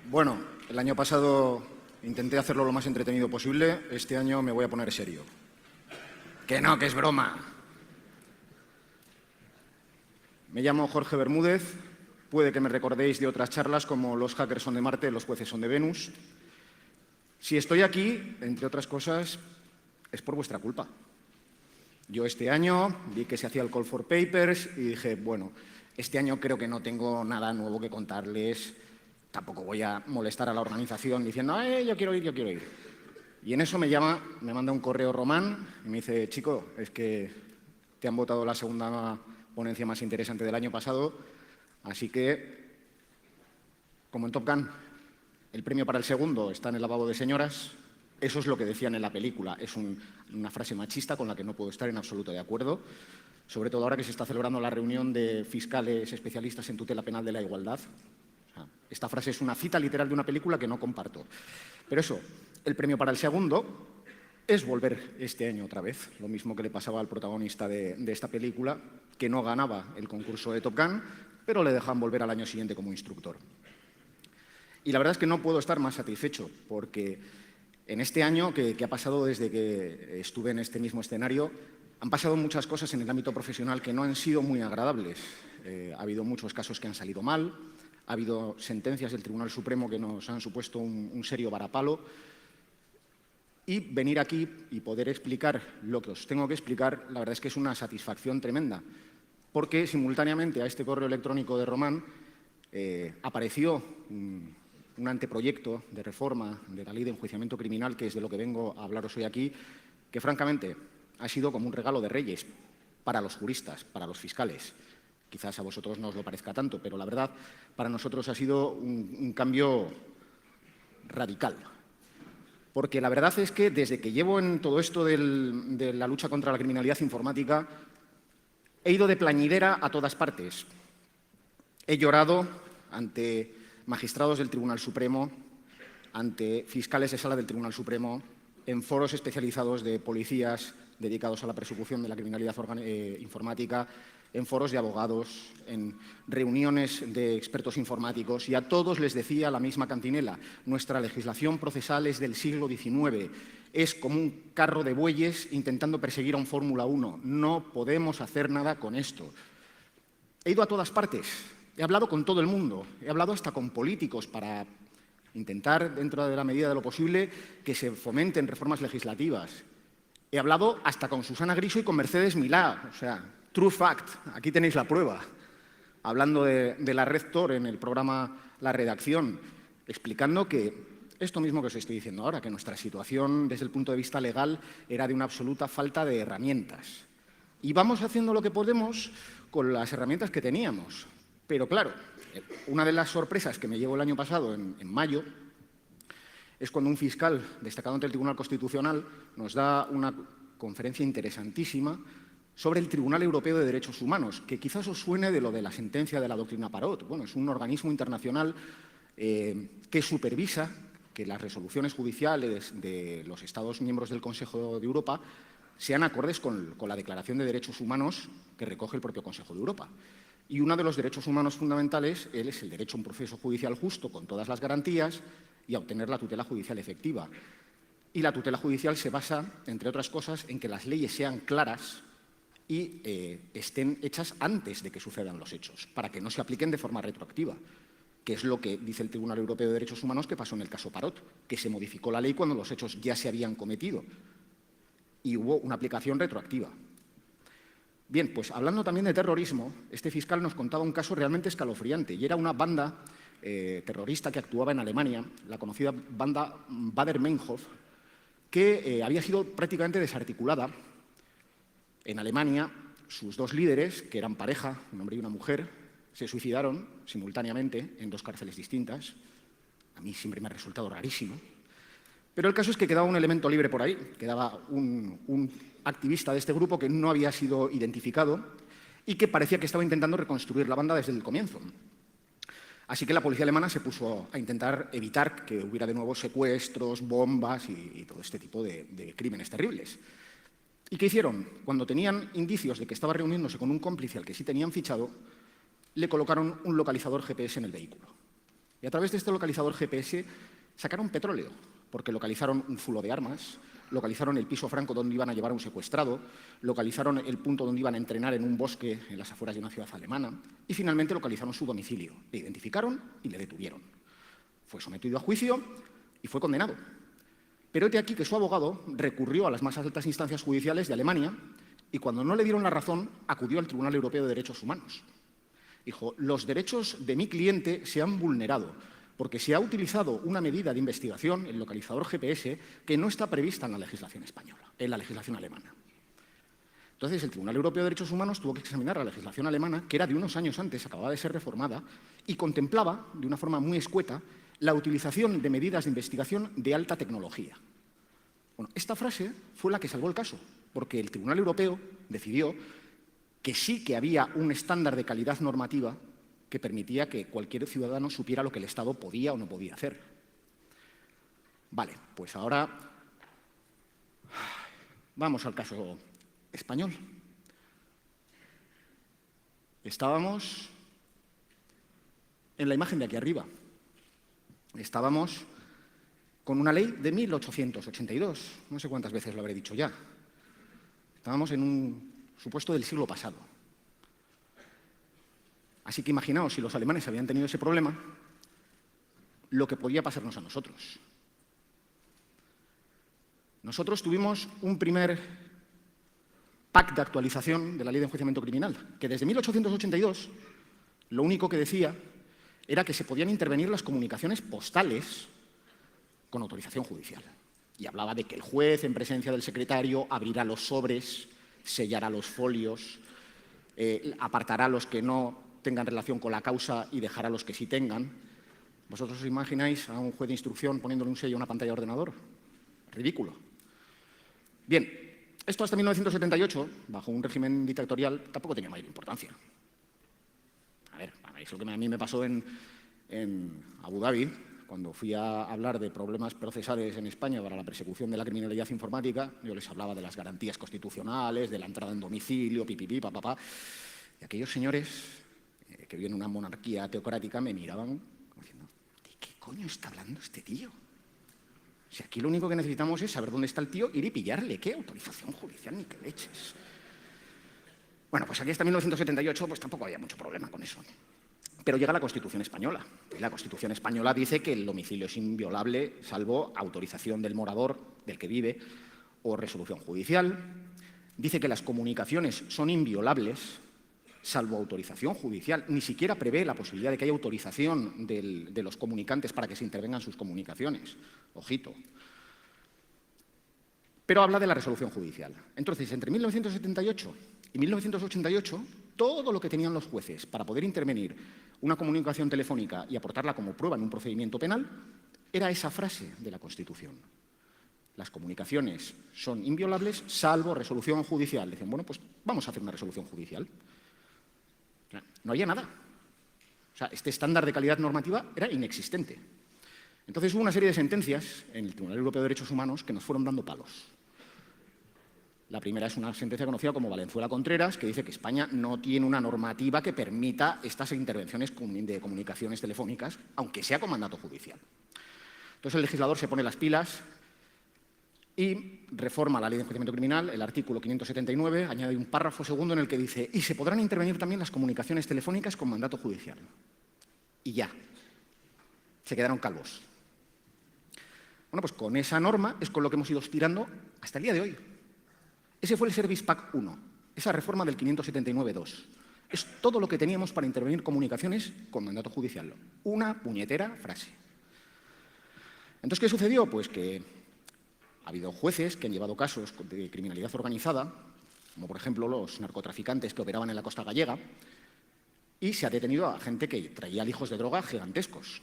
Bueno, el año pasado intenté hacerlo lo más entretenido posible. Este año me voy a poner serio. Que no, que es broma. Me llamo Jorge Bermúdez. Puede que me recordéis de otras charlas como Los hackers son de Marte, los jueces son de Venus. Si estoy aquí, entre otras cosas, es por vuestra culpa. Yo este año vi que se hacía el Call for Papers y dije, bueno, este año creo que no tengo nada nuevo que contarles. Tampoco voy a molestar a la organización diciendo, yo quiero ir, yo quiero ir. Y en eso me manda un correo Román y me dice, chico, es que te han votado la segunda ponencia más interesante del año pasado, así que, como en Top Gun, el premio para el segundo está en el lavabo de señoras. Eso es lo que decían en la película. Es una frase machista con la que no puedo estar en absoluto de acuerdo, sobre todo ahora que se está celebrando la reunión de fiscales especialistas en tutela penal de la igualdad. Esta frase es una cita literal de una película que no comparto. Pero eso, el premio para el segundo es volver este año otra vez. Lo mismo que le pasaba al protagonista de esta película, que no ganaba el concurso de Top Gun, pero le dejan volver al año siguiente como instructor. Y la verdad es que no puedo estar más satisfecho, porque en este año que ha pasado desde que estuve en este mismo escenario, han pasado muchas cosas en el ámbito profesional que no han sido muy agradables. Ha habido muchos casos que han salido mal, ha habido sentencias del Tribunal Supremo que nos han supuesto un serio varapalo. Y venir aquí y poder explicar lo que os tengo que explicar, la verdad es que es una satisfacción tremenda, porque simultáneamente a este correo electrónico de Román apareció un anteproyecto de reforma de la Ley de Enjuiciamiento Criminal, que es de lo que vengo a hablaros hoy aquí, que francamente ha sido como un regalo de Reyes para los juristas, para los fiscales. Quizás a vosotros no os lo parezca tanto, pero la verdad para nosotros ha sido un cambio radical. Porque la verdad es que desde que llevo en todo esto de la lucha contra la criminalidad informática, he ido de plañidera a todas partes. He llorado ante magistrados del Tribunal Supremo, ante fiscales de sala del Tribunal Supremo, en foros especializados de policías dedicados a la persecución de la criminalidad informática, en foros de abogados, en reuniones de expertos informáticos, y a todos les decía la misma cantinela: nuestra legislación procesal es del siglo XIX, es como un carro de bueyes intentando perseguir a un Fórmula 1, no podemos hacer nada con esto. He ido a todas partes, he hablado con todo el mundo, he hablado hasta con políticos para intentar, dentro de la medida de lo posible, que se fomenten reformas legislativas. He hablado hasta con Susana Griso y con Mercedes Milá, o sea, true fact, aquí tenéis la prueba, hablando de la Red Tor en el programa La Redacción, explicando que esto mismo que os estoy diciendo ahora, que nuestra situación desde el punto de vista legal era de una absoluta falta de herramientas. Y vamos haciendo lo que podemos con las herramientas que teníamos. Pero claro, una de las sorpresas que me llevó el año pasado, en mayo, es cuando un fiscal destacado ante el Tribunal Constitucional nos da una conferencia interesantísima sobre el Tribunal Europeo de Derechos Humanos, que quizás os suene de lo de la sentencia de la doctrina Parot. Bueno, es un organismo internacional que supervisa que las resoluciones judiciales de los Estados miembros del Consejo de Europa sean acordes con la Declaración de Derechos Humanos que recoge el propio Consejo de Europa. Y uno de los derechos humanos fundamentales es el derecho a un proceso judicial justo con todas las garantías y a obtener la tutela judicial efectiva. Y la tutela judicial se basa, entre otras cosas, en que las leyes sean claras y estén hechas antes de que sucedan los hechos, para que no se apliquen de forma retroactiva, que es lo que dice el Tribunal Europeo de Derechos Humanos que pasó en el caso Parot, que se modificó la ley cuando los hechos ya se habían cometido y hubo una aplicación retroactiva. Bien, pues hablando también de terrorismo, este fiscal nos contaba un caso realmente escalofriante, y era una banda terrorista que actuaba en Alemania, la conocida banda Baader-Meinhof, que había sido prácticamente desarticulada. En Alemania, sus dos líderes, que eran pareja, un hombre y una mujer, se suicidaron simultáneamente en dos cárceles distintas. A mí siempre me ha resultado rarísimo. Pero el caso es que quedaba un elemento libre por ahí, quedaba un activista de este grupo que no había sido identificado y que parecía que estaba intentando reconstruir la banda desde el comienzo. Así que la policía alemana se puso a intentar evitar que hubiera de nuevo secuestros, bombas y todo este tipo de crímenes terribles. ¿Y qué hicieron? Cuando tenían indicios de que estaba reuniéndose con un cómplice al que sí tenían fichado, le colocaron un localizador GPS en el vehículo. Y a través de este localizador GPS sacaron petróleo, porque localizaron un zulo de armas, localizaron el piso franco donde iban a llevar a un secuestrado, localizaron el punto donde iban a entrenar en un bosque en las afueras de una ciudad alemana y finalmente localizaron su domicilio. Le identificaron y le detuvieron. Fue sometido a juicio y fue condenado. Pero hete aquí que su abogado recurrió a las más altas instancias judiciales de Alemania y cuando no le dieron la razón acudió al Tribunal Europeo de Derechos Humanos. Dijo, los derechos de mi cliente se han vulnerado porque se ha utilizado una medida de investigación, el localizador GPS, que no está prevista en la legislación española, en la legislación alemana. Entonces, el Tribunal Europeo de Derechos Humanos tuvo que examinar la legislación alemana, que era de unos años antes, acababa de ser reformada, y contemplaba, de una forma muy escueta, la utilización de medidas de investigación de alta tecnología. Bueno, esta frase fue la que salvó el caso, porque el Tribunal Europeo decidió que sí que había un estándar de calidad normativa que permitía que cualquier ciudadano supiera lo que el Estado podía o no podía hacer. Vale, pues ahora vamos al caso español. Estábamos en la imagen de aquí arriba. Estábamos con una ley de 1882. No sé cuántas veces lo habré dicho ya. Estábamos en un supuesto del siglo pasado. Así que imaginaos, si los alemanes habían tenido ese problema, lo que podía pasarnos a nosotros. Nosotros tuvimos un primer pack de actualización de la Ley de Enjuiciamiento Criminal, que desde 1882 lo único que decía era que se podían intervenir las comunicaciones postales con autorización judicial. Y hablaba de que el juez, en presencia del secretario, abrirá los sobres, sellará los folios, apartará los que no tengan relación con la causa y dejará los que sí tengan. ¿Vosotros os imagináis a un juez de instrucción poniéndole un sello a una pantalla de ordenador? Ridículo. Bien, esto hasta 1978, bajo un régimen dictatorial, tampoco tenía mayor importancia. A ver, es lo que a mí me pasó en Abu Dhabi, cuando fui a hablar de problemas procesales en España para la persecución de la criminalidad informática. Yo les hablaba de las garantías constitucionales, de la entrada en domicilio, pipipi, papapá. Y aquellos señores que viven en una monarquía teocrática me miraban como diciendo, ¿de qué coño está hablando este tío? O sea, aquí lo único que necesitamos es saber dónde está el tío, ir y pillarle. ¿Qué autorización judicial ni qué leches? Bueno, pues aquí hasta 1978 pues tampoco había mucho problema con eso. Pero llega la Constitución española. Y la Constitución española dice que el domicilio es inviolable salvo autorización del morador, del que vive, o resolución judicial. Dice que las comunicaciones son inviolables salvo autorización judicial. Ni siquiera prevé la posibilidad de que haya autorización de los comunicantes para que se intervengan sus comunicaciones. Ojito. Pero habla de la resolución judicial. Entonces, entre 1978 y 1988, todo lo que tenían los jueces para poder intervenir una comunicación telefónica y aportarla como prueba en un procedimiento penal era esa frase de la Constitución. Las comunicaciones son inviolables salvo resolución judicial. Dicen, bueno, pues vamos a hacer una resolución judicial. No había nada. O sea, este estándar de calidad normativa era inexistente. Entonces hubo una serie de sentencias en el Tribunal Europeo de Derechos Humanos que nos fueron dando palos. La primera es una sentencia conocida como Valenzuela-Contreras, que dice que España no tiene una normativa que permita estas intervenciones de comunicaciones telefónicas, aunque sea con mandato judicial. Entonces el legislador se pone las pilas y reforma la Ley de Enjuiciamiento Criminal, el artículo 579, añade un párrafo segundo en el que dice y se podrán intervenir también las comunicaciones telefónicas con mandato judicial. Y ya, se quedaron calvos. Bueno, pues con esa norma es con lo que hemos ido aspirando hasta el día de hoy. Ese fue el Service Pack 1, esa reforma del 579.2. Es todo lo que teníamos para intervenir comunicaciones con mandato judicial. Una puñetera frase. Entonces, ¿qué sucedió? Pues que ha habido jueces que han llevado casos de criminalidad organizada, como por ejemplo los narcotraficantes que operaban en la costa gallega, y se ha detenido a gente que traía lijos de droga gigantescos,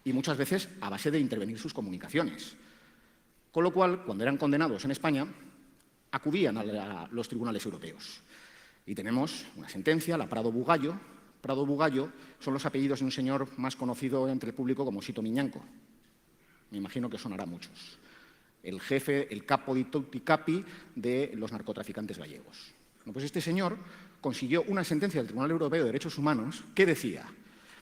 y muchas veces a base de intervenir sus comunicaciones. Con lo cual, cuando eran condenados en España, acudían a los tribunales europeos. Y tenemos una sentencia, la Prado-Bugallo. Prado-Bugallo son los apellidos de un señor más conocido entre el público como Sito Miñanco. Me imagino que sonará a muchos. El jefe, el capo di tutti capi de los narcotraficantes gallegos. Bueno, pues este señor consiguió una sentencia del Tribunal Europeo de Derechos Humanos que decía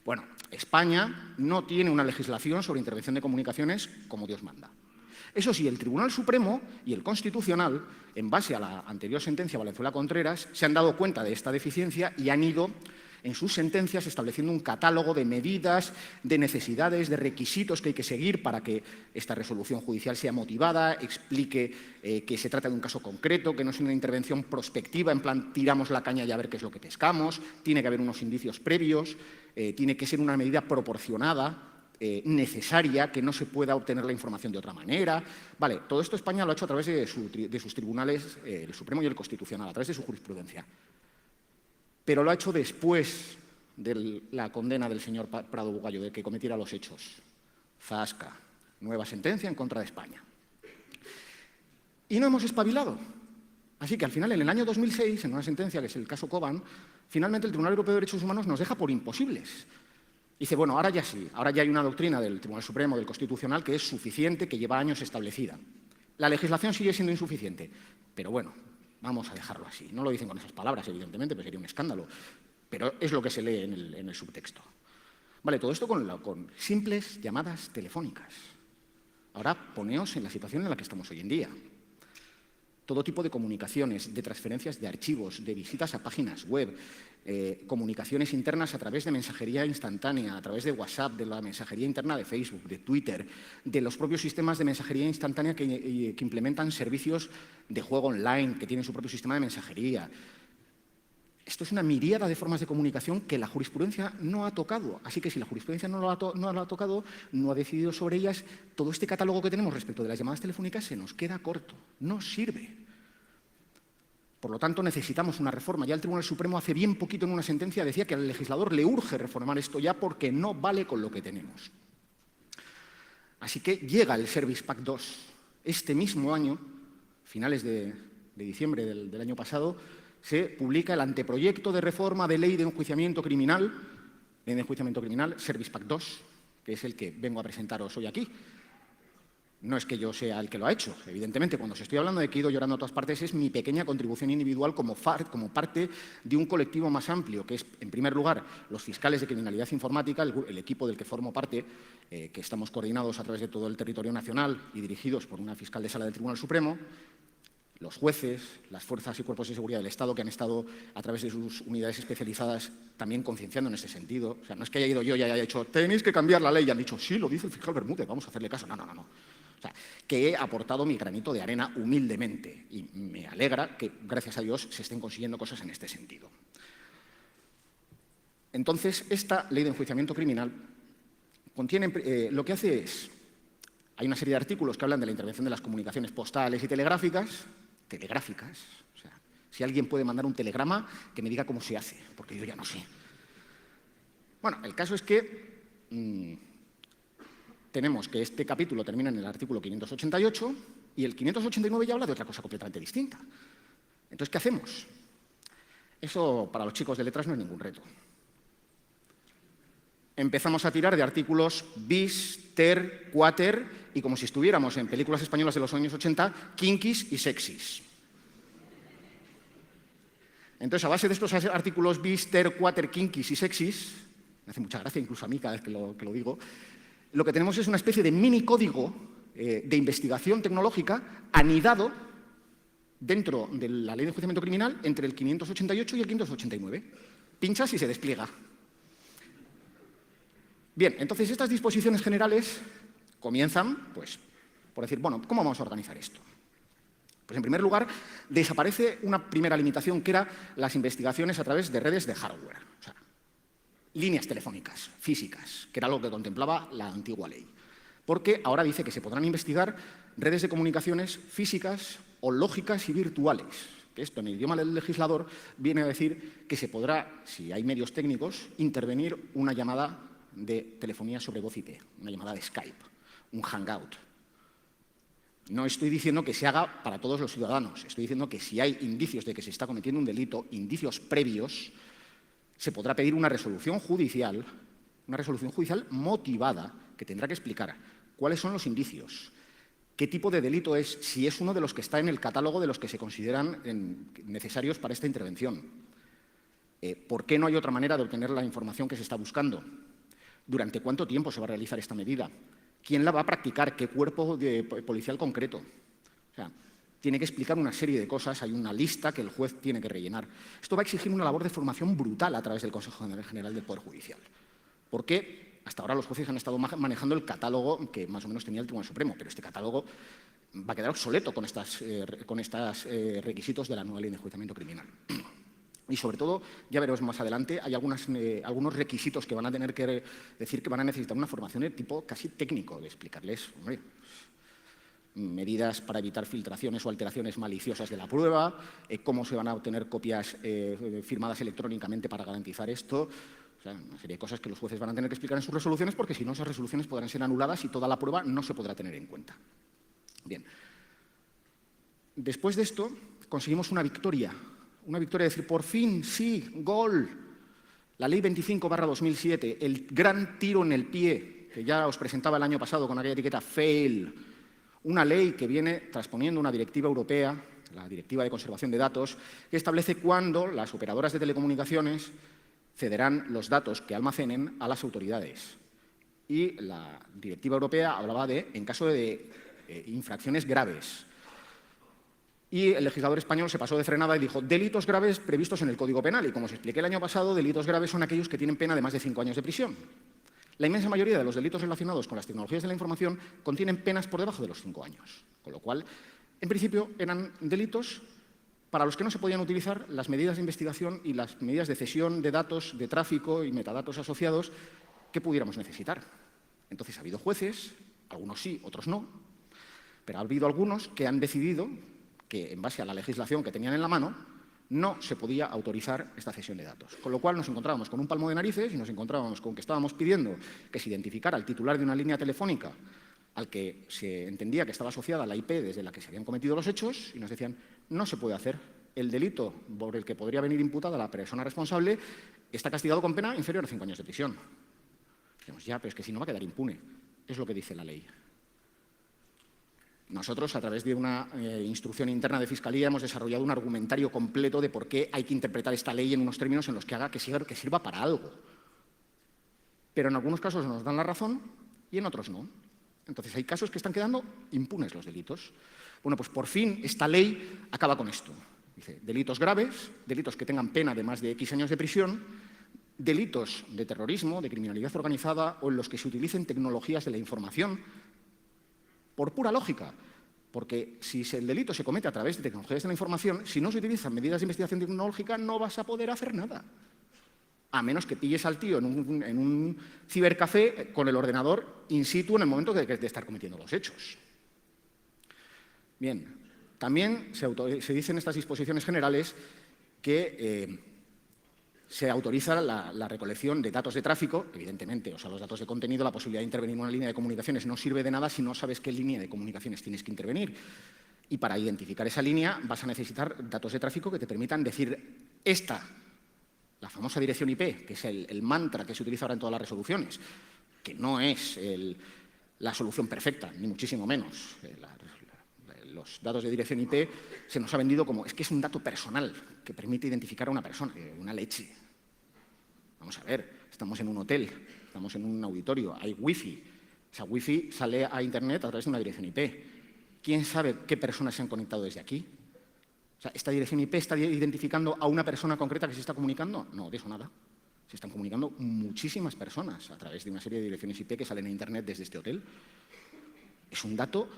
Bueno, España no tiene una legislación sobre intervención de comunicaciones como Dios manda. Eso sí, el Tribunal Supremo y el Constitucional, en base a la anterior sentencia Valenzuela-Contreras, se han dado cuenta de esta deficiencia y han ido en sus sentencias estableciendo un catálogo de medidas, de necesidades, de requisitos que hay que seguir para que esta resolución judicial sea motivada, explique que se trata de un caso concreto, que no es una intervención prospectiva, en plan tiramos la caña y a ver qué es lo que pescamos, tiene que haber unos indicios previos, tiene que ser una medida proporcionada, necesaria, que no se pueda obtener la información de otra manera. Vale, todo esto España lo ha hecho a través de sus tribunales, el Supremo y el Constitucional, a través de su jurisprudencia. Pero lo ha hecho después de la condena del señor Prado Bugallo, de que cometiera los hechos. Zasca, nueva sentencia en contra de España. Y no hemos espabilado. Así que al final, en el año 2006, en una sentencia que es el caso Coban, finalmente el Tribunal Europeo de Derechos Humanos nos deja por imposibles. Dice, bueno, ahora ya sí, ahora ya hay una doctrina del Tribunal Supremo, del Constitucional, que es suficiente, que lleva años establecida. La legislación sigue siendo insuficiente, pero bueno, vamos a dejarlo así. No lo dicen con esas palabras, evidentemente, pues sería un escándalo, pero es lo que se lee en el subtexto. Vale, todo esto con simples llamadas telefónicas. Ahora poneos en la situación en la que estamos hoy en día. Todo tipo de comunicaciones, de transferencias de archivos, de visitas a páginas web, comunicaciones internas a través de mensajería instantánea, a través de WhatsApp, de la mensajería interna de Facebook, de Twitter, de los propios sistemas de mensajería instantánea que implementan servicios de juego online, que tienen su propio sistema de mensajería. Esto es una miríada de formas de comunicación que la jurisprudencia no ha tocado. Así que si la jurisprudencia no lo ha tocado, no ha decidido sobre ellas, todo este catálogo que tenemos respecto de las llamadas telefónicas se nos queda corto. No sirve. Por lo tanto, necesitamos una reforma. Ya el Tribunal Supremo hace bien poquito en una sentencia decía que al legislador le urge reformar esto ya porque no vale con lo que tenemos. Así que llega el Service Pack 2. Este mismo año, finales de diciembre del año pasado, se publica el anteproyecto de reforma de ley de enjuiciamiento criminal, Service Pack 2, que es el que vengo a presentaros hoy aquí. No es que yo sea el que lo ha hecho, evidentemente, cuando os estoy hablando de que he ido llorando a todas partes, es mi pequeña contribución individual como parte de un colectivo más amplio, que es, en primer lugar, los fiscales de criminalidad informática, el equipo del que formo parte, que estamos coordinados a través de todo el territorio nacional y dirigidos por una fiscal de sala del Tribunal Supremo, los jueces, las fuerzas y cuerpos de seguridad del Estado que han estado a través de sus unidades especializadas también concienciando en este sentido. O sea, no es que haya ido yo y haya dicho, tenéis que cambiar la ley, y han dicho, sí, lo dice el fiscal Bermúdez, vamos a hacerle caso. No. O sea, que he aportado mi granito de arena humildemente y me alegra que, gracias a Dios, se estén consiguiendo cosas en este sentido. Entonces, esta ley de enjuiciamiento criminal contiene, lo que hace es, hay una serie de artículos que hablan de la intervención de las comunicaciones postales y telegráficas, o sea, si alguien puede mandar un telegrama, que me diga cómo se hace, porque yo ya no sé. Bueno, el caso es que tenemos que este capítulo termina en el artículo 588 y el 589 ya habla de otra cosa completamente distinta. Entonces, ¿qué hacemos? Eso para los chicos de letras no es ningún reto. Empezamos a tirar de artículos bis, ter, quater y, como si estuviéramos en películas españolas de los años 80, kinkis y sexys. Entonces, a base de estos artículos bis, ter, quater, kinkis y sexys, me hace mucha gracia incluso a mí cada vez que lo digo, lo que tenemos es una especie de mini código de investigación tecnológica anidado dentro de la ley de enjuiciamiento criminal entre el 588 y el 589. Pinchas y se despliega. Bien, entonces estas disposiciones generales comienzan, pues, por decir, bueno, ¿cómo vamos a organizar esto? Pues, en primer lugar, desaparece una primera limitación que era las investigaciones a través de redes de hardware, o sea, líneas telefónicas, físicas, que era lo que contemplaba la antigua ley. Porque ahora dice que se podrán investigar redes de comunicaciones físicas o lógicas y virtuales, que esto en el idioma del legislador viene a decir que se podrá, si hay medios técnicos, intervenir una llamada de telefonía sobre voz IP, una llamada de Skype, un hangout. No estoy diciendo que se haga para todos los ciudadanos, estoy diciendo que si hay indicios de que se está cometiendo un delito, indicios previos, se podrá pedir una resolución judicial motivada que tendrá que explicar cuáles son los indicios, qué tipo de delito es, si es uno de los que está en el catálogo de los que se consideran necesarios para esta intervención, por qué no hay otra manera de obtener la información que se está buscando, ¿Durante cuánto tiempo se va a realizar esta medida? ¿Quién la va a practicar? ¿Qué cuerpo policial concreto? O sea, tiene que explicar una serie de cosas, hay una lista que el juez tiene que rellenar. Esto va a exigir una labor de formación brutal a través del Consejo General del Poder Judicial. ¿Por qué? Hasta ahora los jueces han estado manejando el catálogo que más o menos tenía el Tribunal Supremo, pero este catálogo va a quedar obsoleto con estos requisitos de la nueva Ley de Enjuiciamiento Criminal. Y sobre todo, ya veremos más adelante, hay algunos requisitos que van a tener que decir que van a necesitar una formación de tipo casi técnico, de explicarles, hombre, medidas para evitar filtraciones o alteraciones maliciosas de la prueba, cómo se van a obtener copias firmadas electrónicamente para garantizar esto. O sea, una serie de cosas que los jueces van a tener que explicar en sus resoluciones, porque si no, esas resoluciones podrán ser anuladas y toda la prueba no se podrá tener en cuenta. Bien. Después de esto, conseguimos una victoria. Una victoria de decir, por fin, sí, gol. La Ley 25/2007, el gran tiro en el pie, que ya os presentaba el año pasado con aquella etiqueta fail. Una ley que viene transponiendo una directiva europea, la Directiva de Conservación de Datos, que establece cuándo las operadoras de telecomunicaciones cederán los datos que almacenen a las autoridades. Y la directiva europea hablaba de, en caso de infracciones graves. Y el legislador español se pasó de frenada y dijo, delitos graves previstos en el Código Penal. Y como os expliqué el año pasado, delitos graves son aquellos que tienen pena de más de 5 años de prisión. La inmensa mayoría de los delitos relacionados con las tecnologías de la información contienen penas por debajo de los 5 años. Con lo cual, en principio, eran delitos para los que no se podían utilizar las medidas de investigación y las medidas de cesión de datos, de tráfico y metadatos asociados que pudiéramos necesitar. Entonces, ha habido jueces, algunos sí, otros no, pero ha habido algunos que han decidido que, en base a la legislación que tenían en la mano, no se podía autorizar esta cesión de datos. Con lo cual nos encontrábamos con un palmo de narices y nos encontrábamos con que estábamos pidiendo que se identificara al titular de una línea telefónica al que se entendía que estaba asociada a la IP desde la que se habían cometido los hechos, y nos decían, no se puede hacer. El delito por el que podría venir imputada la persona responsable está castigado con pena inferior a 5 años de prisión. Decimos, ya, pero es que si no va a quedar impune. Es lo que dice la ley. Nosotros, a través de una instrucción interna de Fiscalía, hemos desarrollado un argumentario completo de por qué hay que interpretar esta ley en unos términos en los que haga que sirva para algo. Pero en algunos casos nos dan la razón y en otros no. Entonces, hay casos que están quedando impunes los delitos. Bueno, pues por fin esta ley acaba con esto. Dice, delitos graves, delitos que tengan pena de más de X años de prisión, delitos de terrorismo, de criminalidad organizada o en los que se utilicen tecnologías de la información, por pura lógica, porque si el delito se comete a través de tecnologías de la información, si no se utilizan medidas de investigación tecnológica, no vas a poder hacer nada. A menos que pilles al tío en un cibercafé con el ordenador in situ en el momento de estar cometiendo los hechos. Bien, también se dice en estas disposiciones generales que se autoriza la recolección de datos de tráfico, evidentemente, o sea, los datos de contenido, la posibilidad de intervenir en una línea de comunicaciones no sirve de nada si no sabes qué línea de comunicaciones tienes que intervenir. Y para identificar esa línea vas a necesitar datos de tráfico que te permitan decir esta, la famosa dirección IP, que es el mantra que se utiliza ahora en todas las resoluciones, que no es la solución perfecta, ni muchísimo menos. Los datos de dirección IP se nos ha vendido como, es que es un dato personal que permite identificar a una persona, una leche. Vamos a ver, estamos en un hotel, estamos en un auditorio, hay wifi. Esa wifi sale a internet a través de una dirección IP. ¿Quién sabe qué personas se han conectado desde aquí? O sea, ¿esta dirección IP está identificando a una persona concreta que se está comunicando? No, de eso nada. Se están comunicando muchísimas personas a través de una serie de direcciones IP que salen a internet desde este hotel. Es un dato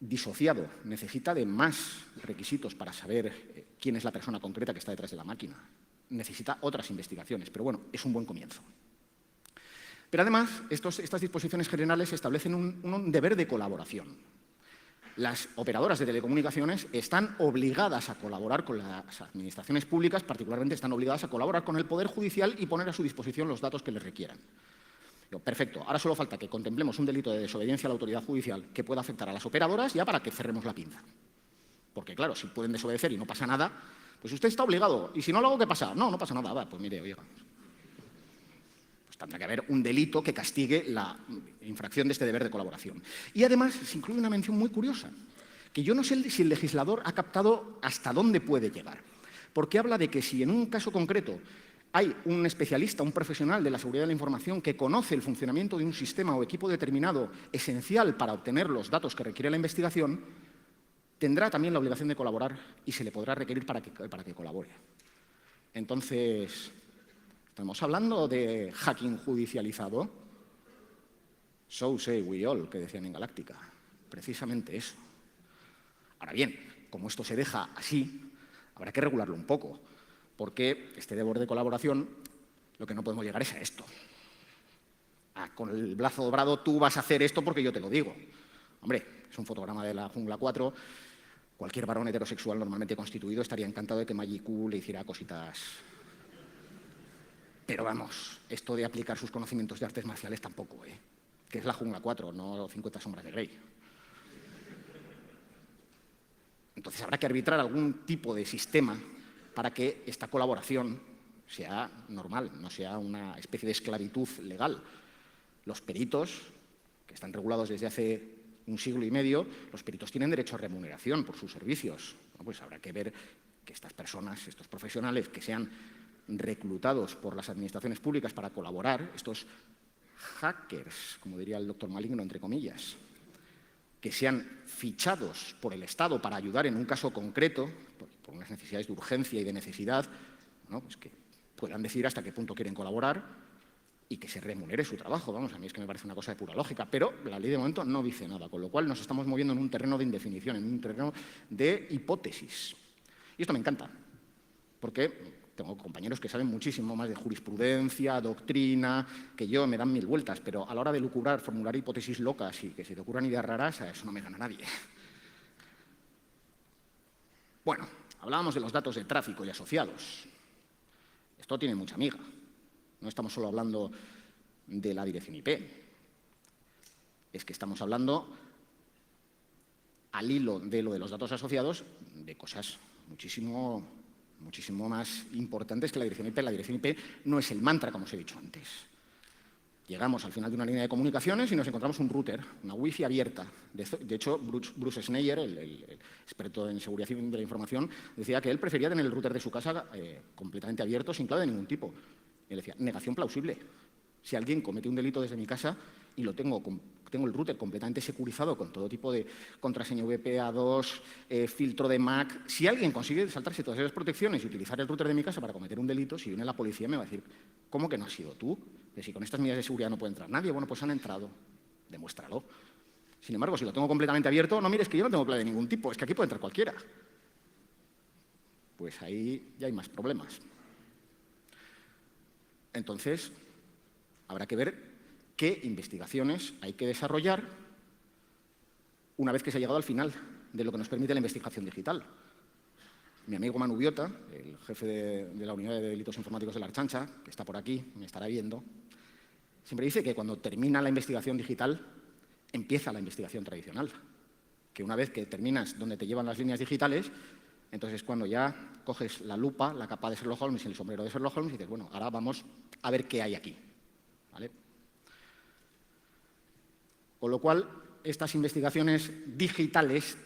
disociado, necesita de más requisitos para saber quién es la persona concreta que está detrás de la máquina. Necesita otras investigaciones, pero bueno, es un buen comienzo. Pero además, estas disposiciones generales establecen un deber de colaboración. Las operadoras de telecomunicaciones están obligadas a colaborar con las administraciones públicas, particularmente están obligadas a colaborar con el Poder Judicial y poner a su disposición los datos que les requieran. Perfecto, ahora solo falta que contemplemos un delito de desobediencia a la autoridad judicial que pueda afectar a las operadoras ya para que cerremos la pinza. Porque claro, si pueden desobedecer y no pasa nada, pues usted está obligado. ¿Y si no lo hago, qué pasa? No, no pasa nada. Va, pues mire, oiga. Pues tendrá que haber un delito que castigue la infracción de este deber de colaboración. Y además se incluye una mención muy curiosa, que yo no sé si el legislador ha captado hasta dónde puede llegar. Porque habla de que si en un caso concreto hay un especialista, un profesional de la seguridad de la información que conoce el funcionamiento de un sistema o equipo determinado esencial para obtener los datos que requiere la investigación, tendrá también la obligación de colaborar y se le podrá requerir para que colabore. Entonces, ¿estamos hablando de hacking judicializado? So say we all, que decían en Galáctica. Precisamente eso. Ahora bien, como esto se deja así, habrá que regularlo un poco, porque este deber de colaboración, lo que no podemos llegar es a esto. Con el brazo dobrado, tú vas a hacer esto porque yo te lo digo. Hombre, es un fotograma de la Jungla 4. Cualquier varón heterosexual normalmente constituido estaría encantado de que Maggie Q le hiciera cositas. Pero vamos, esto de aplicar sus conocimientos de artes marciales tampoco, que es la Jungla 4, no 50 sombras de Grey. Entonces habrá que arbitrar algún tipo de sistema para que esta colaboración sea normal, no sea una especie de esclavitud legal. Los peritos, que están regulados desde hace un siglo y medio, los peritos tienen derecho a remuneración por sus servicios. Bueno, pues habrá que ver que estas personas, estos profesionales que sean reclutados por las administraciones públicas para colaborar, estos hackers, como diría el doctor Maligno, entre comillas, que sean fichados por el Estado para ayudar en un caso concreto, por unas necesidades de urgencia y de necesidad, ¿no? Pues que puedan decidir hasta qué punto quieren colaborar y que se remunere su trabajo. Vamos, a mí es que me parece una cosa de pura lógica, pero la ley de momento no dice nada, con lo cual nos estamos moviendo en un terreno de indefinición, en un terreno de hipótesis. Y esto me encanta, porque tengo compañeros que saben muchísimo más de jurisprudencia, doctrina, que yo, me dan mil vueltas, pero a la hora de lucubrar, formular hipótesis locas y que se te ocurran ideas raras, a eso no me gana nadie. Bueno, hablábamos de los datos de tráfico y asociados. Esto tiene mucha miga. No estamos solo hablando de la dirección IP. Es que estamos hablando, al hilo de lo de los datos asociados, de cosas muchísimo más importantes que la dirección IP. La dirección IP no es el mantra, como os he dicho antes. Llegamos al final de una línea de comunicaciones y nos encontramos un router, una wifi abierta. De hecho, Bruce Schneier, el experto en seguridad de la información, decía que él prefería tener el router de su casa completamente abierto, sin clave de ningún tipo. Él decía, negación plausible. Si alguien comete un delito desde mi casa y tengo el router completamente securizado con todo tipo de contraseña VPA2, filtro de MAC, si alguien consigue saltarse todas esas protecciones y utilizar el router de mi casa para cometer un delito, si viene la policía me va a decir, ¿cómo que no has sido tú? Que si con estas medidas de seguridad no puede entrar nadie, bueno, pues han entrado, demuéstralo. Sin embargo, si lo tengo completamente abierto, no mires que yo no tengo clave de ningún tipo, es que aquí puede entrar cualquiera. Pues ahí ya hay más problemas. Entonces, habrá que ver qué investigaciones hay que desarrollar una vez que se ha llegado al final de lo que nos permite la investigación digital. Mi amigo Manu Biota, el jefe de la Unidad de Delitos Informáticos de la Ertzaintza, que está por aquí, me estará viendo, siempre dice que cuando termina la investigación digital, empieza la investigación tradicional. Que una vez que terminas donde te llevan las líneas digitales, entonces cuando ya coges la lupa, la capa de Sherlock Holmes y el sombrero de Sherlock Holmes y dices, bueno, ahora vamos a ver qué hay aquí. ¿Vale? Con lo cual, estas investigaciones digitales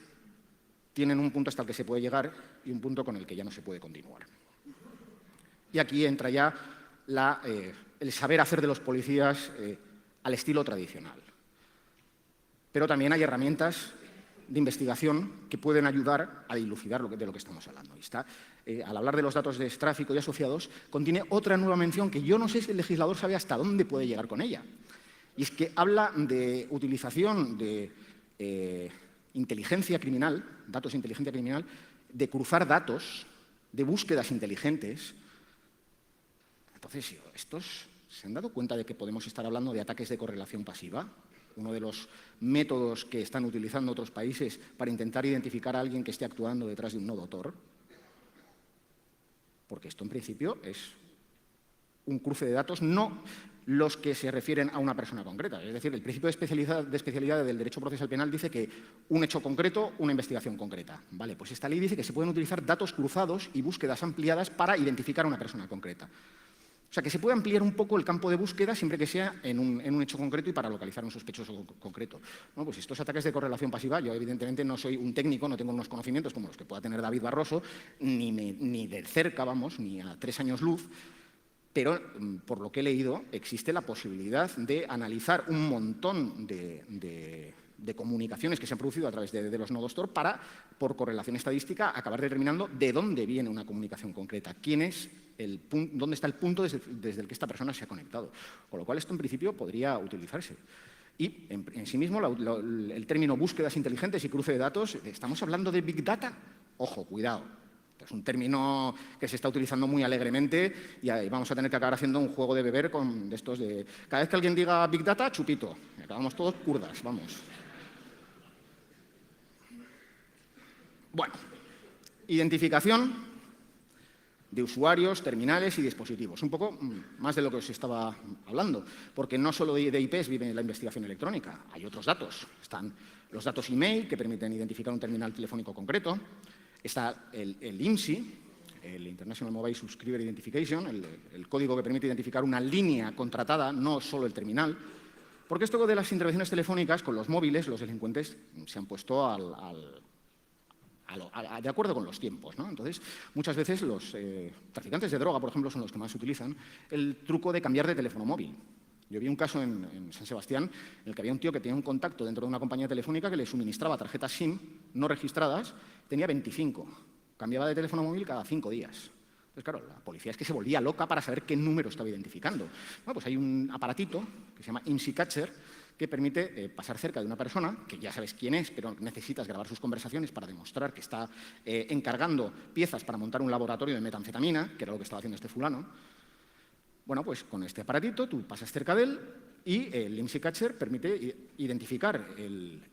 tienen un punto hasta el que se puede llegar y un punto con el que ya no se puede continuar. Y aquí entra ya el saber hacer de los policías al estilo tradicional. Pero también hay herramientas de investigación que pueden ayudar a dilucidar de lo que estamos hablando. Al hablar de los datos de tráfico y asociados, contiene otra nueva mención que yo no sé si el legislador sabe hasta dónde puede llegar con ella. Y es que habla de utilización de inteligencia criminal, datos de inteligencia criminal, de cruzar datos, de búsquedas inteligentes. Entonces, ¿estos se han dado cuenta de que podemos estar hablando de ataques de correlación pasiva? Uno de los métodos que están utilizando otros países para intentar identificar a alguien que esté actuando detrás de un nodo Tor. Porque esto, en principio, es un cruce de datos, no los que se refieren a una persona concreta. Es decir, el principio de especialidad del derecho procesal penal dice que un hecho concreto, una investigación concreta. Vale, pues esta ley dice que se pueden utilizar datos cruzados y búsquedas ampliadas para identificar a una persona concreta. O sea, que se puede ampliar un poco el campo de búsqueda siempre que sea en un hecho concreto y para localizar un sospechoso concreto. Bueno, pues estos ataques de correlación pasiva, yo evidentemente no soy un técnico, no tengo unos conocimientos como los que pueda tener David Barroso, ni de cerca, vamos, ni a 3 años luz, pero pero por lo que he leído existe la posibilidad de analizar un montón de comunicaciones que se han producido a través de los nodos Tor para, por correlación estadística, acabar determinando de dónde viene una comunicación concreta, dónde está el punto desde el que esta persona se ha conectado. Con lo cual, esto en principio podría utilizarse. Y en sí mismo, el término búsquedas inteligentes y cruce de datos, ¿estamos hablando de Big Data? Ojo, cuidado. Es un término que se está utilizando muy alegremente y ahí vamos a tener que acabar haciendo un juego de beber de estos de... Cada vez que alguien diga Big Data, chupito. Acabamos todos kurdas, vamos. Bueno, identificación de usuarios, terminales y dispositivos. Un poco más de lo que os estaba hablando, porque no solo de IPs vive la investigación electrónica, hay otros datos. Están los datos email, que permiten identificar un terminal telefónico concreto. Está el IMSI, el International Mobile Subscriber Identification, el código que permite identificar una línea contratada, no solo el terminal. Porque esto de las intervenciones telefónicas, con los móviles, los delincuentes se han puesto de acuerdo con los tiempos, ¿no? Entonces, muchas veces los traficantes de droga, por ejemplo, son los que más utilizan el truco de cambiar de teléfono móvil. Yo vi un caso en San Sebastián en el que había un tío que tenía un contacto dentro de una compañía telefónica que le suministraba tarjetas SIM no registradas, tenía 25. Cambiaba de teléfono móvil cada 5 días. Entonces, claro, la policía es que se volvía loca para saber qué número estaba identificando. Bueno, pues hay un aparatito que se llama IMSI Catcher que permite pasar cerca de una persona, que ya sabes quién es, pero necesitas grabar sus conversaciones para demostrar que está encargando piezas para montar un laboratorio de metanfetamina, que era lo que estaba haciendo este fulano. Bueno, pues con este aparatito tú pasas cerca de él y el IMSI Catcher permite identificar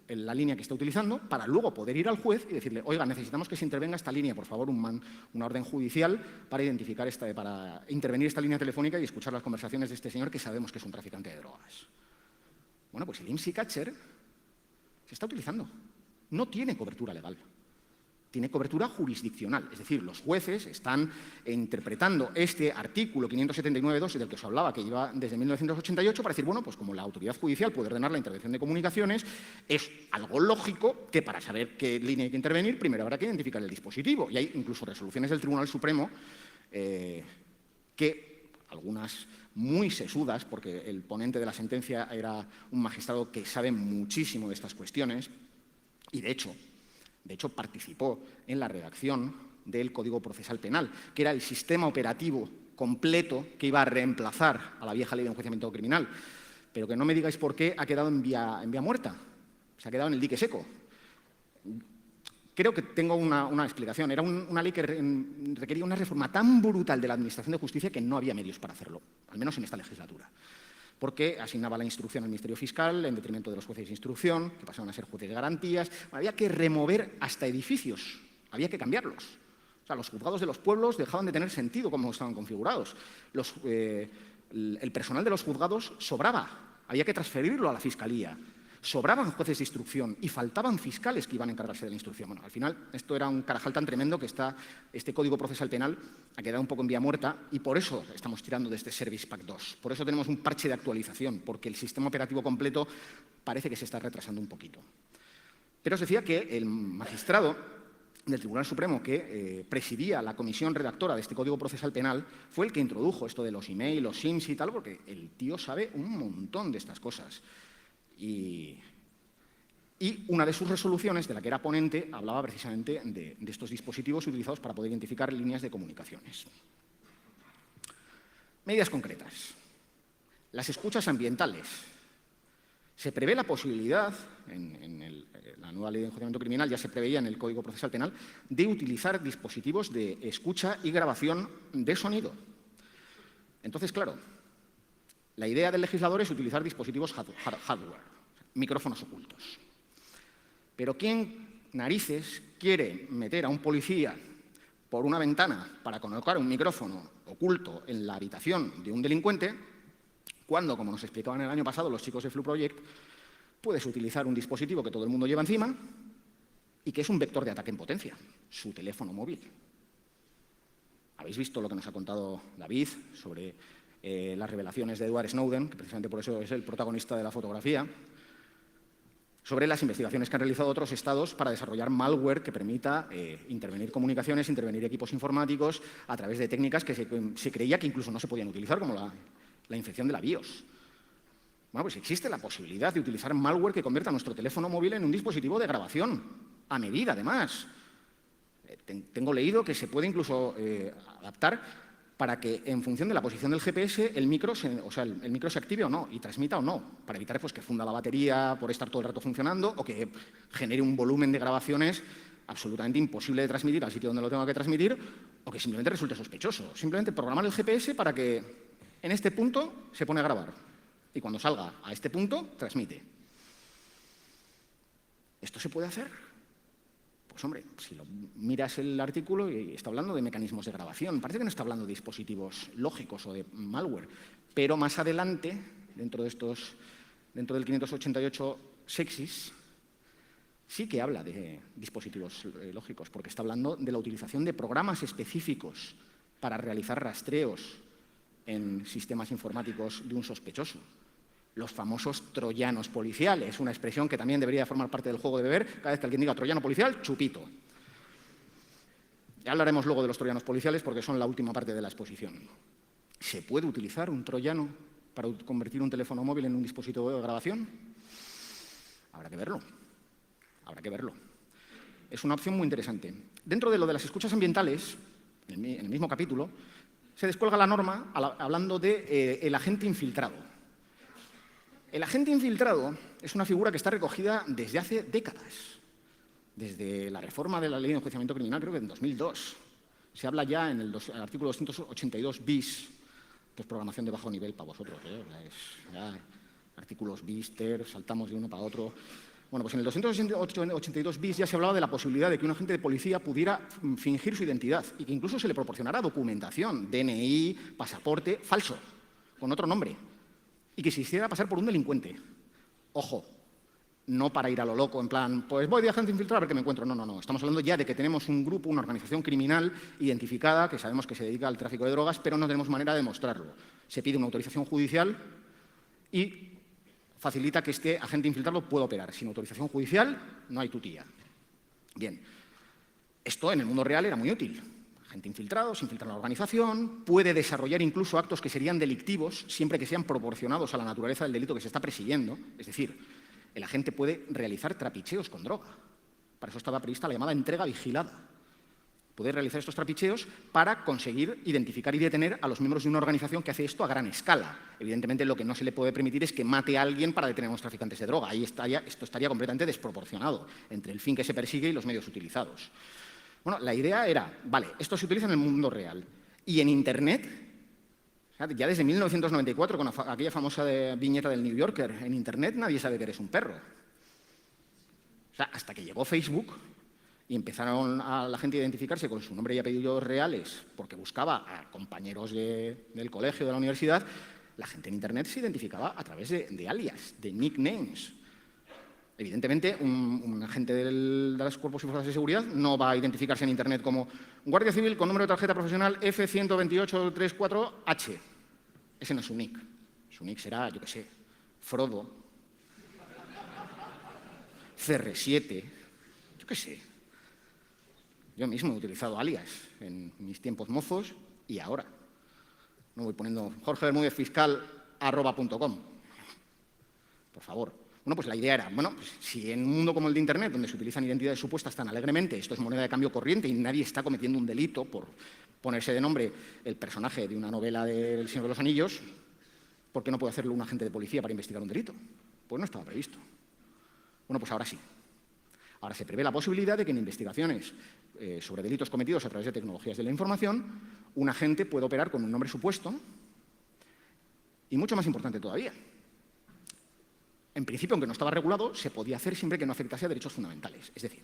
la línea que está utilizando para luego poder ir al juez y decirle, oiga, necesitamos que se intervenga esta línea, por favor, una orden judicial para intervenir esta línea telefónica y escuchar las conversaciones de este señor que sabemos que es un traficante de drogas. Bueno, pues el IMSI Catcher se está utilizando. No tiene cobertura legal. Tiene cobertura jurisdiccional. Es decir, los jueces están interpretando este artículo 579.2 del que os hablaba, que lleva desde 1988, para decir, bueno, pues como la autoridad judicial puede ordenar la intervención de comunicaciones, es algo lógico que para saber qué línea hay que intervenir, primero habrá que identificar el dispositivo. Y hay incluso resoluciones del Tribunal Supremo que algunas muy sesudas, porque el ponente de la sentencia era un magistrado que sabe muchísimo de estas cuestiones y, de hecho, participó en la redacción del Código Procesal Penal, que era el sistema operativo completo que iba a reemplazar a la vieja ley de enjuiciamiento criminal. Pero que no me digáis por qué ha quedado en vía muerta, se ha quedado en el dique seco. Creo que tengo una explicación. Era una ley que requería una reforma tan brutal de la Administración de Justicia que no había medios para hacerlo, al menos en esta legislatura. Porque asignaba la instrucción al Ministerio Fiscal en detrimento de los jueces de instrucción, que pasaban a ser jueces de garantías. Había que remover hasta edificios, había que cambiarlos. O sea, los juzgados de los pueblos dejaban de tener sentido como estaban configurados. El personal de los juzgados sobraba, había que transferirlo a la Fiscalía. Sobraban jueces de instrucción y faltaban fiscales que iban a encargarse de la instrucción. Bueno, al final esto era un carajal tan tremendo que este Código Procesal Penal ha quedado un poco en vía muerta y por eso estamos tirando de este Service Pack 2. Por eso tenemos un parche de actualización, porque el sistema operativo completo parece que se está retrasando un poquito. Pero os decía que el magistrado del Tribunal Supremo que presidía la comisión redactora de este Código Procesal Penal fue el que introdujo esto de los email, los SIMs y tal, porque el tío sabe un montón de estas cosas. Y una de sus resoluciones, de la que era ponente, hablaba precisamente de estos dispositivos utilizados para poder identificar líneas de comunicaciones. Medidas concretas. Las escuchas ambientales. Se prevé la posibilidad, en la nueva ley de enjuiciamiento criminal, ya se preveía en el Código Procesal Penal, de utilizar dispositivos de escucha y grabación de sonido. Entonces, claro, la idea del legislador es utilizar dispositivos hardware, micrófonos ocultos. Pero ¿quién narices quiere meter a un policía por una ventana para colocar un micrófono oculto en la habitación de un delincuente cuando, como nos explicaban el año pasado los chicos de Flu Project, puedes utilizar un dispositivo que todo el mundo lleva encima y que es un vector de ataque en potencia, su teléfono móvil? ¿Habéis visto lo que nos ha contado David sobre las revelaciones de Edward Snowden, que precisamente por eso es el protagonista de la fotografía? sobre las investigaciones que han realizado otros estados para desarrollar malware que permita intervenir comunicaciones, intervenir equipos informáticos a través de técnicas que se creía que incluso no se podían utilizar, como la infección de la BIOS. Bueno, pues existe la posibilidad de utilizar malware que convierta nuestro teléfono móvil en un dispositivo de grabación, a medida, además. Tengo leído que se puede incluso adaptar para que, en función de la posición del GPS, el micro se active o no y transmita o no, para evitar pues, que funda la batería por estar todo el rato funcionando o que genere un volumen de grabaciones absolutamente imposible de transmitir al sitio donde lo tengo que transmitir o que simplemente resulte sospechoso. Simplemente programar el GPS para que en este punto se pone a grabar y cuando salga a este punto, transmite. ¿Esto se puede hacer? Pues hombre, si miras el artículo y está hablando de mecanismos de grabación, parece que no está hablando de dispositivos lógicos o de malware, pero más adelante, dentro del 588 SEXIS, sí que habla de dispositivos lógicos, porque está hablando de la utilización de programas específicos para realizar rastreos en sistemas informáticos de un sospechoso. Los famosos troyanos policiales, una expresión que también debería formar parte del juego de beber. Cada vez que alguien diga troyano policial, chupito. Ya hablaremos luego de los troyanos policiales porque son la última parte de la exposición. ¿Se puede utilizar un troyano para convertir un teléfono móvil en un dispositivo de grabación? Habrá que verlo. Habrá que verlo. Es una opción muy interesante. Dentro de lo de las escuchas ambientales, en el mismo capítulo, se descuelga la norma hablando del agente infiltrado. El agente infiltrado es una figura que está recogida desde hace décadas, desde la reforma de la Ley de Enjuiciamiento Criminal, creo que en 2002. Se habla ya en el artículo 282 bis, que es programación de bajo nivel para vosotros. Ya, artículos bis, saltamos de uno para otro. Bueno, pues en el 282 bis ya se hablaba de la posibilidad de que un agente de policía pudiera fingir su identidad y que incluso se le proporcionara documentación, DNI, pasaporte, falso, con otro nombre, y que se hiciera pasar por un delincuente. Ojo, no para ir a lo loco, en plan, pues voy de agente infiltrado a ver qué me encuentro. No. Estamos hablando ya de que tenemos un grupo, una organización criminal identificada, que sabemos que se dedica al tráfico de drogas, pero no tenemos manera de demostrarlo. Se pide una autorización judicial y facilita que este agente infiltrado pueda operar. Sin autorización judicial no hay tutía. Bien, esto en el mundo real era muy útil. Agente infiltrado, se infiltra en la organización, puede desarrollar incluso actos que serían delictivos siempre que sean proporcionados a la naturaleza del delito que se está persiguiendo. Es decir, el agente puede realizar trapicheos con droga. Para eso estaba prevista la llamada entrega vigilada. Puede realizar estos trapicheos para conseguir identificar y detener a los miembros de una organización que hace esto a gran escala. Evidentemente, lo que no se le puede permitir es que mate a alguien para detener a los traficantes de droga. Esto estaría completamente desproporcionado entre el fin que se persigue y los medios utilizados. Bueno, la idea era, vale, esto se utiliza en el mundo real. Y en Internet, ya desde 1994, con aquella famosa viñeta del New Yorker, en Internet nadie sabe que eres un perro. O sea, hasta que llegó Facebook y empezaron a la gente a identificarse con su nombre y apellidos reales porque buscaba a compañeros del colegio, de la universidad, la gente en Internet se identificaba a través de alias, de nicknames. Evidentemente, un agente de los cuerpos y fuerzas de seguridad no va a identificarse en Internet como guardia civil con número de tarjeta profesional F12834H. Ese no es su nick. Su nick será, yo qué sé, Frodo, CR7, yo qué sé. Yo mismo he utilizado alias en mis tiempos mozos y ahora. No voy poniendo jorgebermudezfiscal@.com. Por favor. Bueno, pues la idea era, bueno, pues si en un mundo como el de Internet, donde se utilizan identidades supuestas tan alegremente, esto es moneda de cambio corriente y nadie está cometiendo un delito por ponerse de nombre el personaje de una novela del Señor de los Anillos, ¿por qué no puede hacerlo un agente de policía para investigar un delito? Pues no estaba previsto. Bueno, pues ahora sí. Ahora se prevé la posibilidad de que en investigaciones sobre delitos cometidos a través de tecnologías de la información, un agente puede operar con un nombre supuesto y, mucho más importante todavía, en principio, aunque no estaba regulado, se podía hacer siempre que no afectase a derechos fundamentales. Es decir,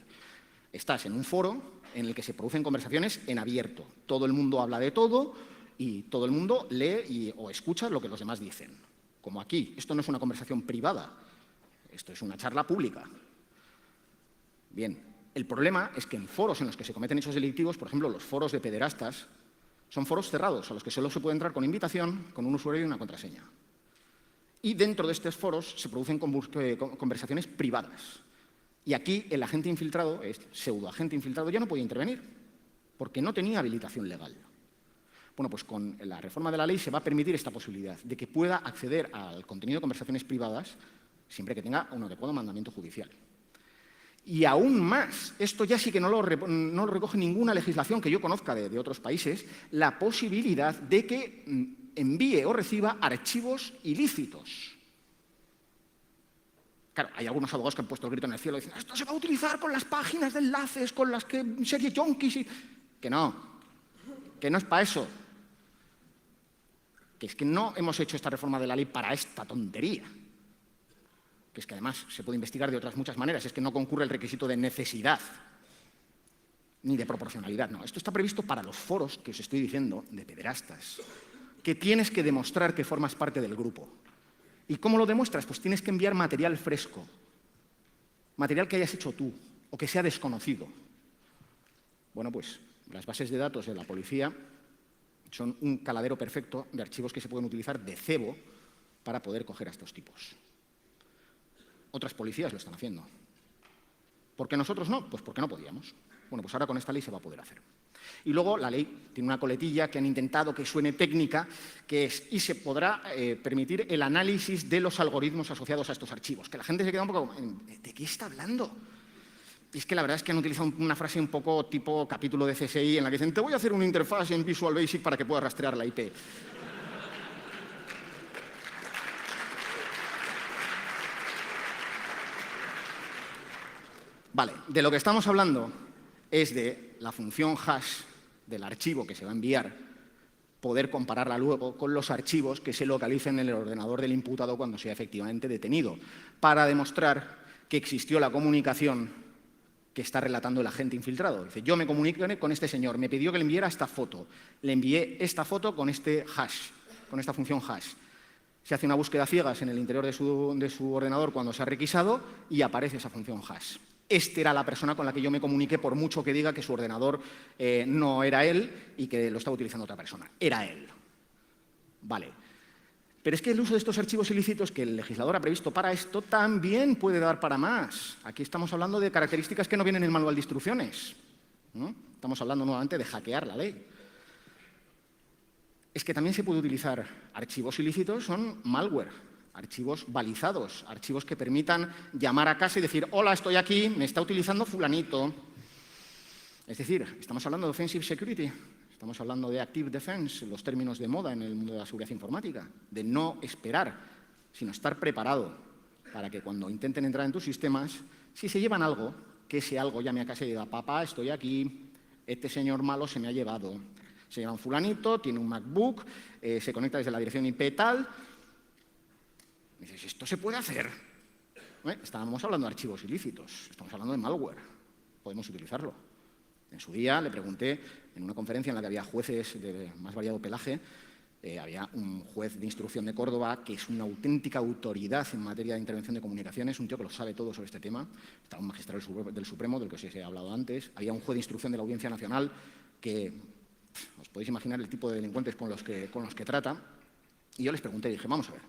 estás en un foro en el que se producen conversaciones en abierto. Todo el mundo habla de todo y todo el mundo lee o escucha lo que los demás dicen. Como aquí, esto no es una conversación privada, esto es una charla pública. Bien, el problema es que en foros en los que se cometen hechos delictivos, por ejemplo, los foros de pederastas, son foros cerrados a los que solo se puede entrar con invitación, con un usuario y una contraseña. Y dentro de estos foros se producen conversaciones privadas. Y aquí el agente infiltrado, el pseudoagente infiltrado, ya no podía intervenir, porque no tenía habilitación legal. Bueno, pues con la reforma de la ley se va a permitir esta posibilidad de que pueda acceder al contenido de conversaciones privadas siempre que tenga un adecuado mandamiento judicial. Y aún más, esto ya sí que no lo recoge ninguna legislación que yo conozca de otros países, la posibilidad de que envíe o reciba archivos ilícitos. Claro, hay algunos abogados que han puesto el grito en el cielo y dicen esto se va a utilizar con las páginas de enlaces, con las que serie junkies y... Que no es para eso. Que es que no hemos hecho esta reforma de la ley para esta tontería. Que es que además se puede investigar de otras muchas maneras, es que no concurre el requisito de necesidad ni de proporcionalidad, no. Esto está previsto para los foros que os estoy diciendo de pederastas, que tienes que demostrar que formas parte del grupo. ¿Y cómo lo demuestras? Pues tienes que enviar material fresco, material que hayas hecho tú o que sea desconocido. Bueno, pues las bases de datos de la policía son un caladero perfecto de archivos que se pueden utilizar de cebo para poder coger a estos tipos. Otras policías lo están haciendo. ¿Por qué nosotros no? Pues porque no podíamos. Bueno, pues ahora con esta ley se va a poder hacer. Y luego la ley tiene una coletilla que han intentado que suene técnica, que es, y se podrá permitir el análisis de los algoritmos asociados a estos archivos. Que la gente se queda un poco, ¿de qué está hablando? Y es que la verdad es que han utilizado una frase un poco tipo capítulo de CSI en la que dicen, te voy a hacer una interfaz en Visual Basic para que puedas rastrear la IP. Vale, de lo que estamos hablando es de la función hash del archivo que se va a enviar, poder compararla luego con los archivos que se localicen en el ordenador del imputado cuando sea efectivamente detenido, para demostrar que existió la comunicación que está relatando el agente infiltrado. Dice, yo me comuniqué con este señor, me pidió que le enviara esta foto, le envié esta foto con este hash, con esta función hash. Se hace una búsqueda ciegas en el interior de su ordenador cuando se ha requisado y aparece esa función hash. Esta era la persona con la que yo me comuniqué, por mucho que diga que su ordenador no era él y que lo estaba utilizando otra persona. Era él. Vale. Pero es que el uso de estos archivos ilícitos que el legislador ha previsto para esto también puede dar para más. Aquí estamos hablando de características que no vienen en el manual de instrucciones, ¿no? Estamos hablando nuevamente de hackear la ley. Es que también se puede utilizar archivos ilícitos, son malware. Archivos balizados, archivos que permitan llamar a casa y decir, hola, estoy aquí, me está utilizando fulanito. Es decir, estamos hablando de offensive security, estamos hablando de active defense, los términos de moda en el mundo de la seguridad informática, de no esperar, sino estar preparado para que cuando intenten entrar en tus sistemas, si se llevan algo, que ese algo llame a casa y diga, papá, estoy aquí, este señor malo se me ha llevado. Se llama un fulanito, tiene un MacBook, se conecta desde la dirección IP tal. Y dices, ¿esto se puede hacer? Estábamos hablando de archivos ilícitos, estamos hablando de malware, podemos utilizarlo. En su día le pregunté, en una conferencia en la que había jueces de más variado pelaje, había un juez de instrucción de Córdoba que es una auténtica autoridad en materia de intervención de comunicaciones, un tío que lo sabe todo sobre este tema, estaba un magistrado del Supremo, del que os he hablado antes, había un juez de instrucción de la Audiencia Nacional que, os podéis imaginar el tipo de delincuentes con los que trata, y yo les pregunté, dije, vamos a ver,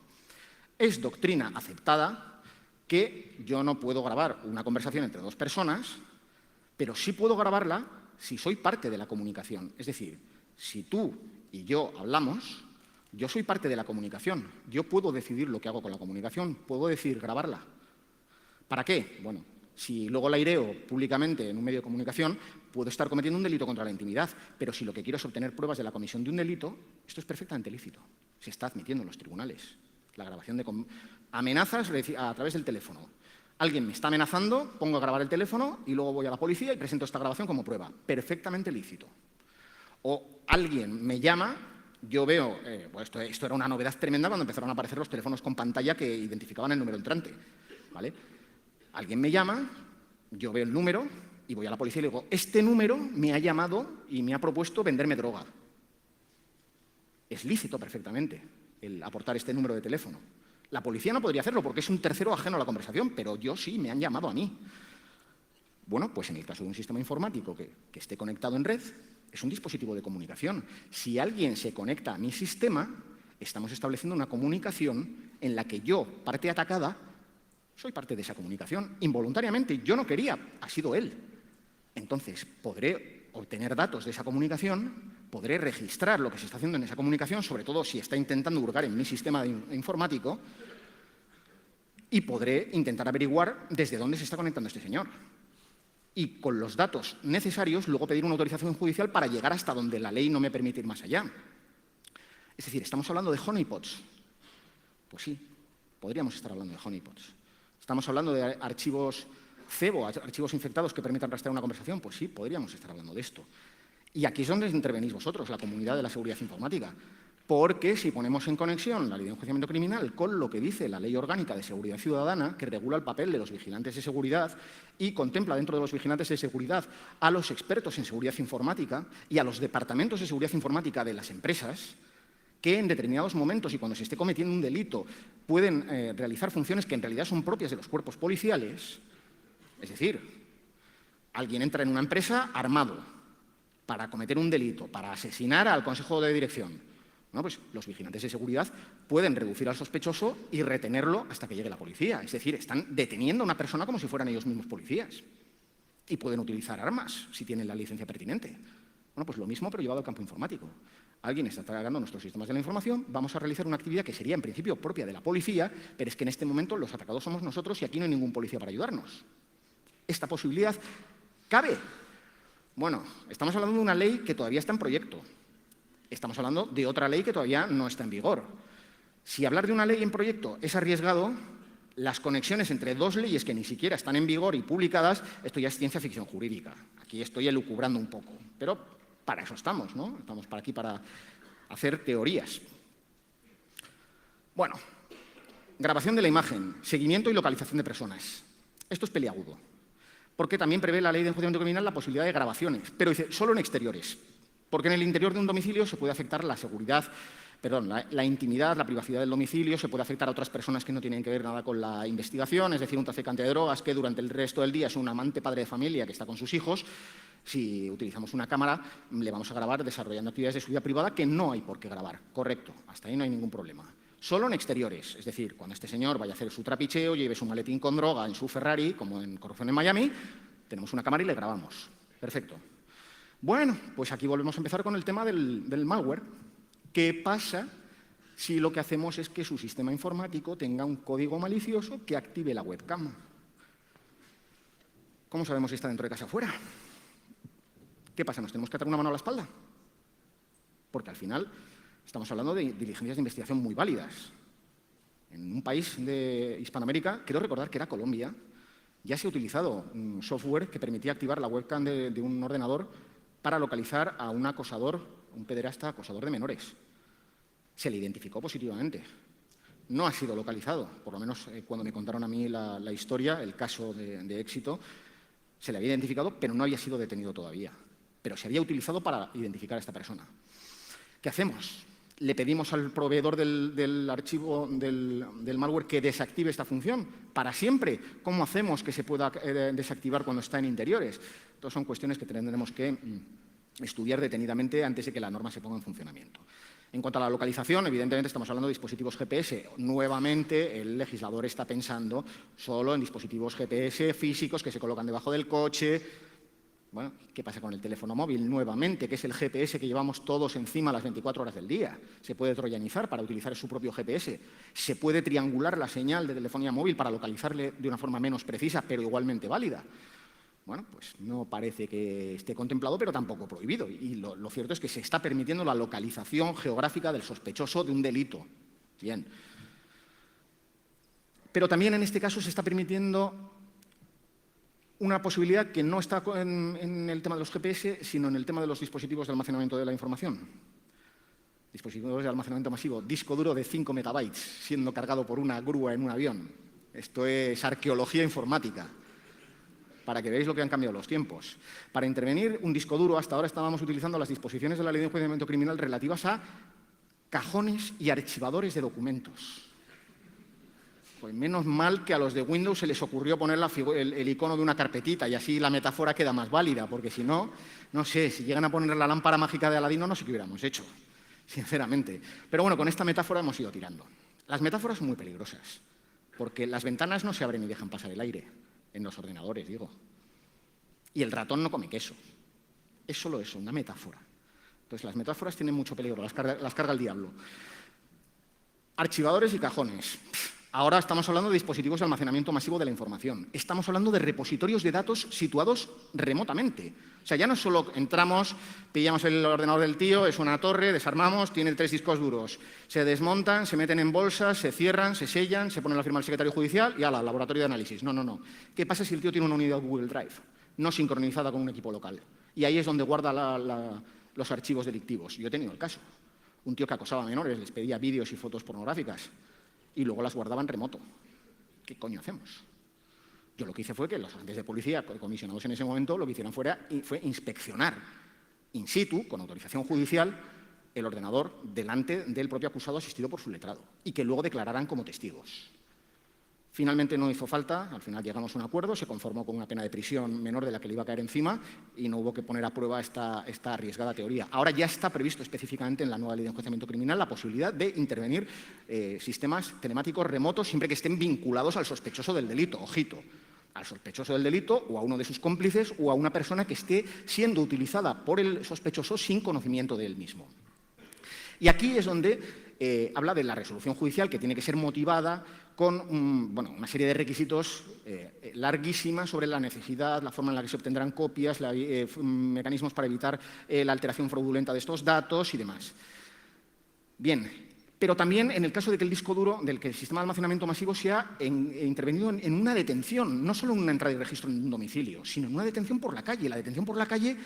es doctrina aceptada que yo no puedo grabar una conversación entre dos personas, pero sí puedo grabarla si soy parte de la comunicación. Es decir, si tú y yo hablamos, yo soy parte de la comunicación. Yo puedo decidir lo que hago con la comunicación, puedo decidir grabarla. ¿Para qué? Bueno, si luego la aireo públicamente en un medio de comunicación, puedo estar cometiendo un delito contra la intimidad, pero si lo que quiero es obtener pruebas de la comisión de un delito, esto es perfectamente lícito. Se está admitiendo en los tribunales. La grabación de amenazas a través del teléfono. Alguien me está amenazando, pongo a grabar el teléfono y luego voy a la policía y presento esta grabación como prueba. Perfectamente lícito. O alguien me llama, yo veo, esto era una novedad tremenda cuando empezaron a aparecer los teléfonos con pantalla que identificaban el número entrante, ¿vale? Alguien me llama, yo veo el número y voy a la policía y le digo, este número me ha llamado y me ha propuesto venderme droga. Es lícito perfectamente el aportar este número de teléfono. La policía no podría hacerlo porque es un tercero ajeno a la conversación, pero yo sí, me han llamado a mí. Bueno, pues en el caso de un sistema informático que esté conectado en red, es un dispositivo de comunicación. Si alguien se conecta a mi sistema, Estamos estableciendo una comunicación en la que yo, parte atacada, soy parte de esa comunicación. Involuntariamente, yo no quería, ha sido él. Entonces, podré obtener datos de esa comunicación, podré registrar lo que se está haciendo en esa comunicación, sobre todo si está intentando hurgar en mi sistema informático, y podré intentar averiguar desde dónde se está conectando este señor. Y con los datos necesarios, luego pedir una autorización judicial para llegar hasta donde la ley no me permite ir más allá. Es decir, ¿estamos hablando de honeypots? Pues sí, podríamos estar hablando de honeypots. ¿Estamos hablando de archivos cebo, archivos infectados que permitan rastrear una conversación? Pues sí, podríamos estar hablando de esto. Y aquí es donde intervenís vosotros, la comunidad de la seguridad informática. Porque si ponemos en conexión la ley de enjuiciamiento criminal con lo que dice la Ley Orgánica de Seguridad Ciudadana, que regula el papel de los vigilantes de seguridad y contempla dentro de los vigilantes de seguridad a los expertos en seguridad informática y a los departamentos de seguridad informática de las empresas, que en determinados momentos y cuando se esté cometiendo un delito pueden realizar funciones que en realidad son propias de los cuerpos policiales. Es decir, alguien entra en una empresa armado para cometer un delito, para asesinar al consejo de dirección. Bueno, pues los vigilantes de seguridad pueden reducir al sospechoso y retenerlo hasta que llegue la policía. Es decir, están deteniendo a una persona como si fueran ellos mismos policías. Y pueden utilizar armas si tienen la licencia pertinente. Bueno, pues lo mismo, pero llevado al campo informático. Alguien está atacando nuestros sistemas de la información, vamos a realizar una actividad que sería en principio propia de la policía, pero es que en este momento los atacados somos nosotros y aquí no hay ningún policía para ayudarnos. ¿Esta posibilidad cabe? Bueno, estamos hablando de una ley que todavía está en proyecto. Estamos hablando de otra ley que todavía no está en vigor. Si hablar de una ley en proyecto es arriesgado, las conexiones entre dos leyes que ni siquiera están en vigor y publicadas, esto ya es ciencia ficción jurídica. Aquí estoy elucubrando un poco, pero para eso estamos, ¿no? Estamos aquí para hacer teorías. Bueno, grabación de la imagen, seguimiento y localización de personas. Esto es peliagudo, porque también prevé la ley de enjuiciamiento criminal la posibilidad de grabaciones, pero dice solo en exteriores. Porque en el interior de un domicilio se puede afectar la seguridad, la intimidad, la privacidad del domicilio, se puede afectar a otras personas que no tienen que ver nada con la investigación, es decir, un traficante de drogas que durante el resto del día es un amante padre de familia que está con sus hijos. Si utilizamos una cámara, le vamos a grabar desarrollando actividades de su vida privada que no hay por qué grabar. Correcto, hasta ahí no hay ningún problema. Solo en exteriores, es decir, cuando este señor vaya a hacer su trapicheo, lleve su maletín con droga en su Ferrari, como en Corrupción en Miami, tenemos una cámara y le grabamos. Perfecto. Bueno, pues aquí volvemos a empezar con el tema del malware. ¿Qué pasa si lo que hacemos es que su sistema informático tenga un código malicioso que active la webcam? ¿Cómo sabemos si está dentro de casa o fuera? ¿Qué pasa? ¿Nos tenemos que atar una mano a la espalda? Porque al final estamos hablando de diligencias de investigación muy válidas. En un país de Hispanoamérica, quiero recordar que era Colombia, ya se ha utilizado un software que permitía activar la webcam de un ordenador para localizar a un acosador, un pederasta acosador de menores. Se le identificó positivamente. No ha sido localizado, por lo menos cuando me contaron a mí la historia, el caso de éxito, se le había identificado, pero no había sido detenido todavía. Pero se había utilizado para identificar a esta persona. ¿Qué hacemos? Le pedimos al proveedor del archivo del malware que desactive esta función para siempre. ¿Cómo hacemos que se pueda desactivar cuando está en interiores? Todas son cuestiones que tendremos que estudiar detenidamente antes de que la norma se ponga en funcionamiento. En cuanto a la localización, evidentemente estamos hablando de dispositivos GPS. Nuevamente, el legislador está pensando solo en dispositivos GPS físicos que se colocan debajo del coche. Bueno, ¿qué pasa con el teléfono móvil? Nuevamente, que es el GPS que llevamos todos encima las 24 horas del día. Se puede troyanizar para utilizar su propio GPS. Se puede triangular la señal de telefonía móvil para localizarle de una forma menos precisa, pero igualmente válida. Bueno, pues no parece que esté contemplado, pero tampoco prohibido. Y lo cierto es que se está permitiendo la localización geográfica del sospechoso de un delito. Bien. Pero también en este caso se está permitiendo una posibilidad que no está en el tema de los GPS, sino en el tema de los dispositivos de almacenamiento de la información. Dispositivos de almacenamiento masivo, disco duro de 5 megabytes, siendo cargado por una grúa en un avión. Esto es arqueología informática, para que veáis lo que han cambiado los tiempos. Para intervenir un disco duro, hasta ahora estábamos utilizando las disposiciones de la Ley de Enjuiciamiento Criminal relativas a cajones y archivadores de documentos. Pues menos mal que a los de Windows se les ocurrió poner el icono de una carpetita y así la metáfora queda más válida, porque si no, no sé, si llegan a poner la lámpara mágica de Aladino no sé qué hubiéramos hecho. sinceramente. Pero bueno, con esta metáfora hemos ido tirando. Las metáforas son muy peligrosas, porque las ventanas no se abren y dejan pasar el aire, en los ordenadores, digo. Y el ratón no come queso. Es solo eso, una metáfora. Entonces, las metáforas tienen mucho peligro, las carga el diablo. Archivadores y cajones. Ahora estamos hablando de dispositivos de almacenamiento masivo de la información. Estamos hablando de repositorios de datos situados remotamente. O sea, ya no solo entramos, pillamos el ordenador del tío, es una torre, desarmamos, tiene 3 discos duros. Se desmontan, se meten en bolsas, se cierran, se sellan, se pone la firma del secretario judicial y al laboratorio de análisis. No, no, no. ¿Qué pasa si el tío tiene una unidad Google Drive no sincronizada con un equipo local? Y ahí es donde guarda los archivos delictivos. Yo he tenido el caso. Un tío que acosaba a menores, les pedía vídeos y fotos pornográficas y luego las guardaba en remoto. ¿Qué coño hacemos? Yo lo que hice fue que los agentes de policía comisionados en ese momento lo que hicieron fue inspeccionar in situ, con autorización judicial, el ordenador delante del propio acusado asistido por su letrado y que luego declararan como testigos. Finalmente no hizo falta, al final llegamos a un acuerdo, se conformó con una pena de prisión menor de la que le iba a caer encima y no hubo que poner a prueba esta arriesgada teoría. Ahora ya está previsto específicamente en la nueva ley de enjuiciamiento criminal la posibilidad de intervenir sistemas telemáticos remotos siempre que estén vinculados al sospechoso del delito, ojito, al sospechoso del delito o a uno de sus cómplices o a una persona que esté siendo utilizada por el sospechoso sin conocimiento de él mismo. Y aquí es donde habla de la resolución judicial que tiene que ser motivada con una serie de requisitos larguísima sobre la necesidad, la forma en la que se obtendrán copias, mecanismos para evitar la alteración fraudulenta de estos datos y demás. Bien, pero también en el caso de que el disco duro, del que el sistema de almacenamiento masivo sea intervenido en una detención, no solo en una entrada y registro en un domicilio, sino en una detención por la calle. La detención por la calle,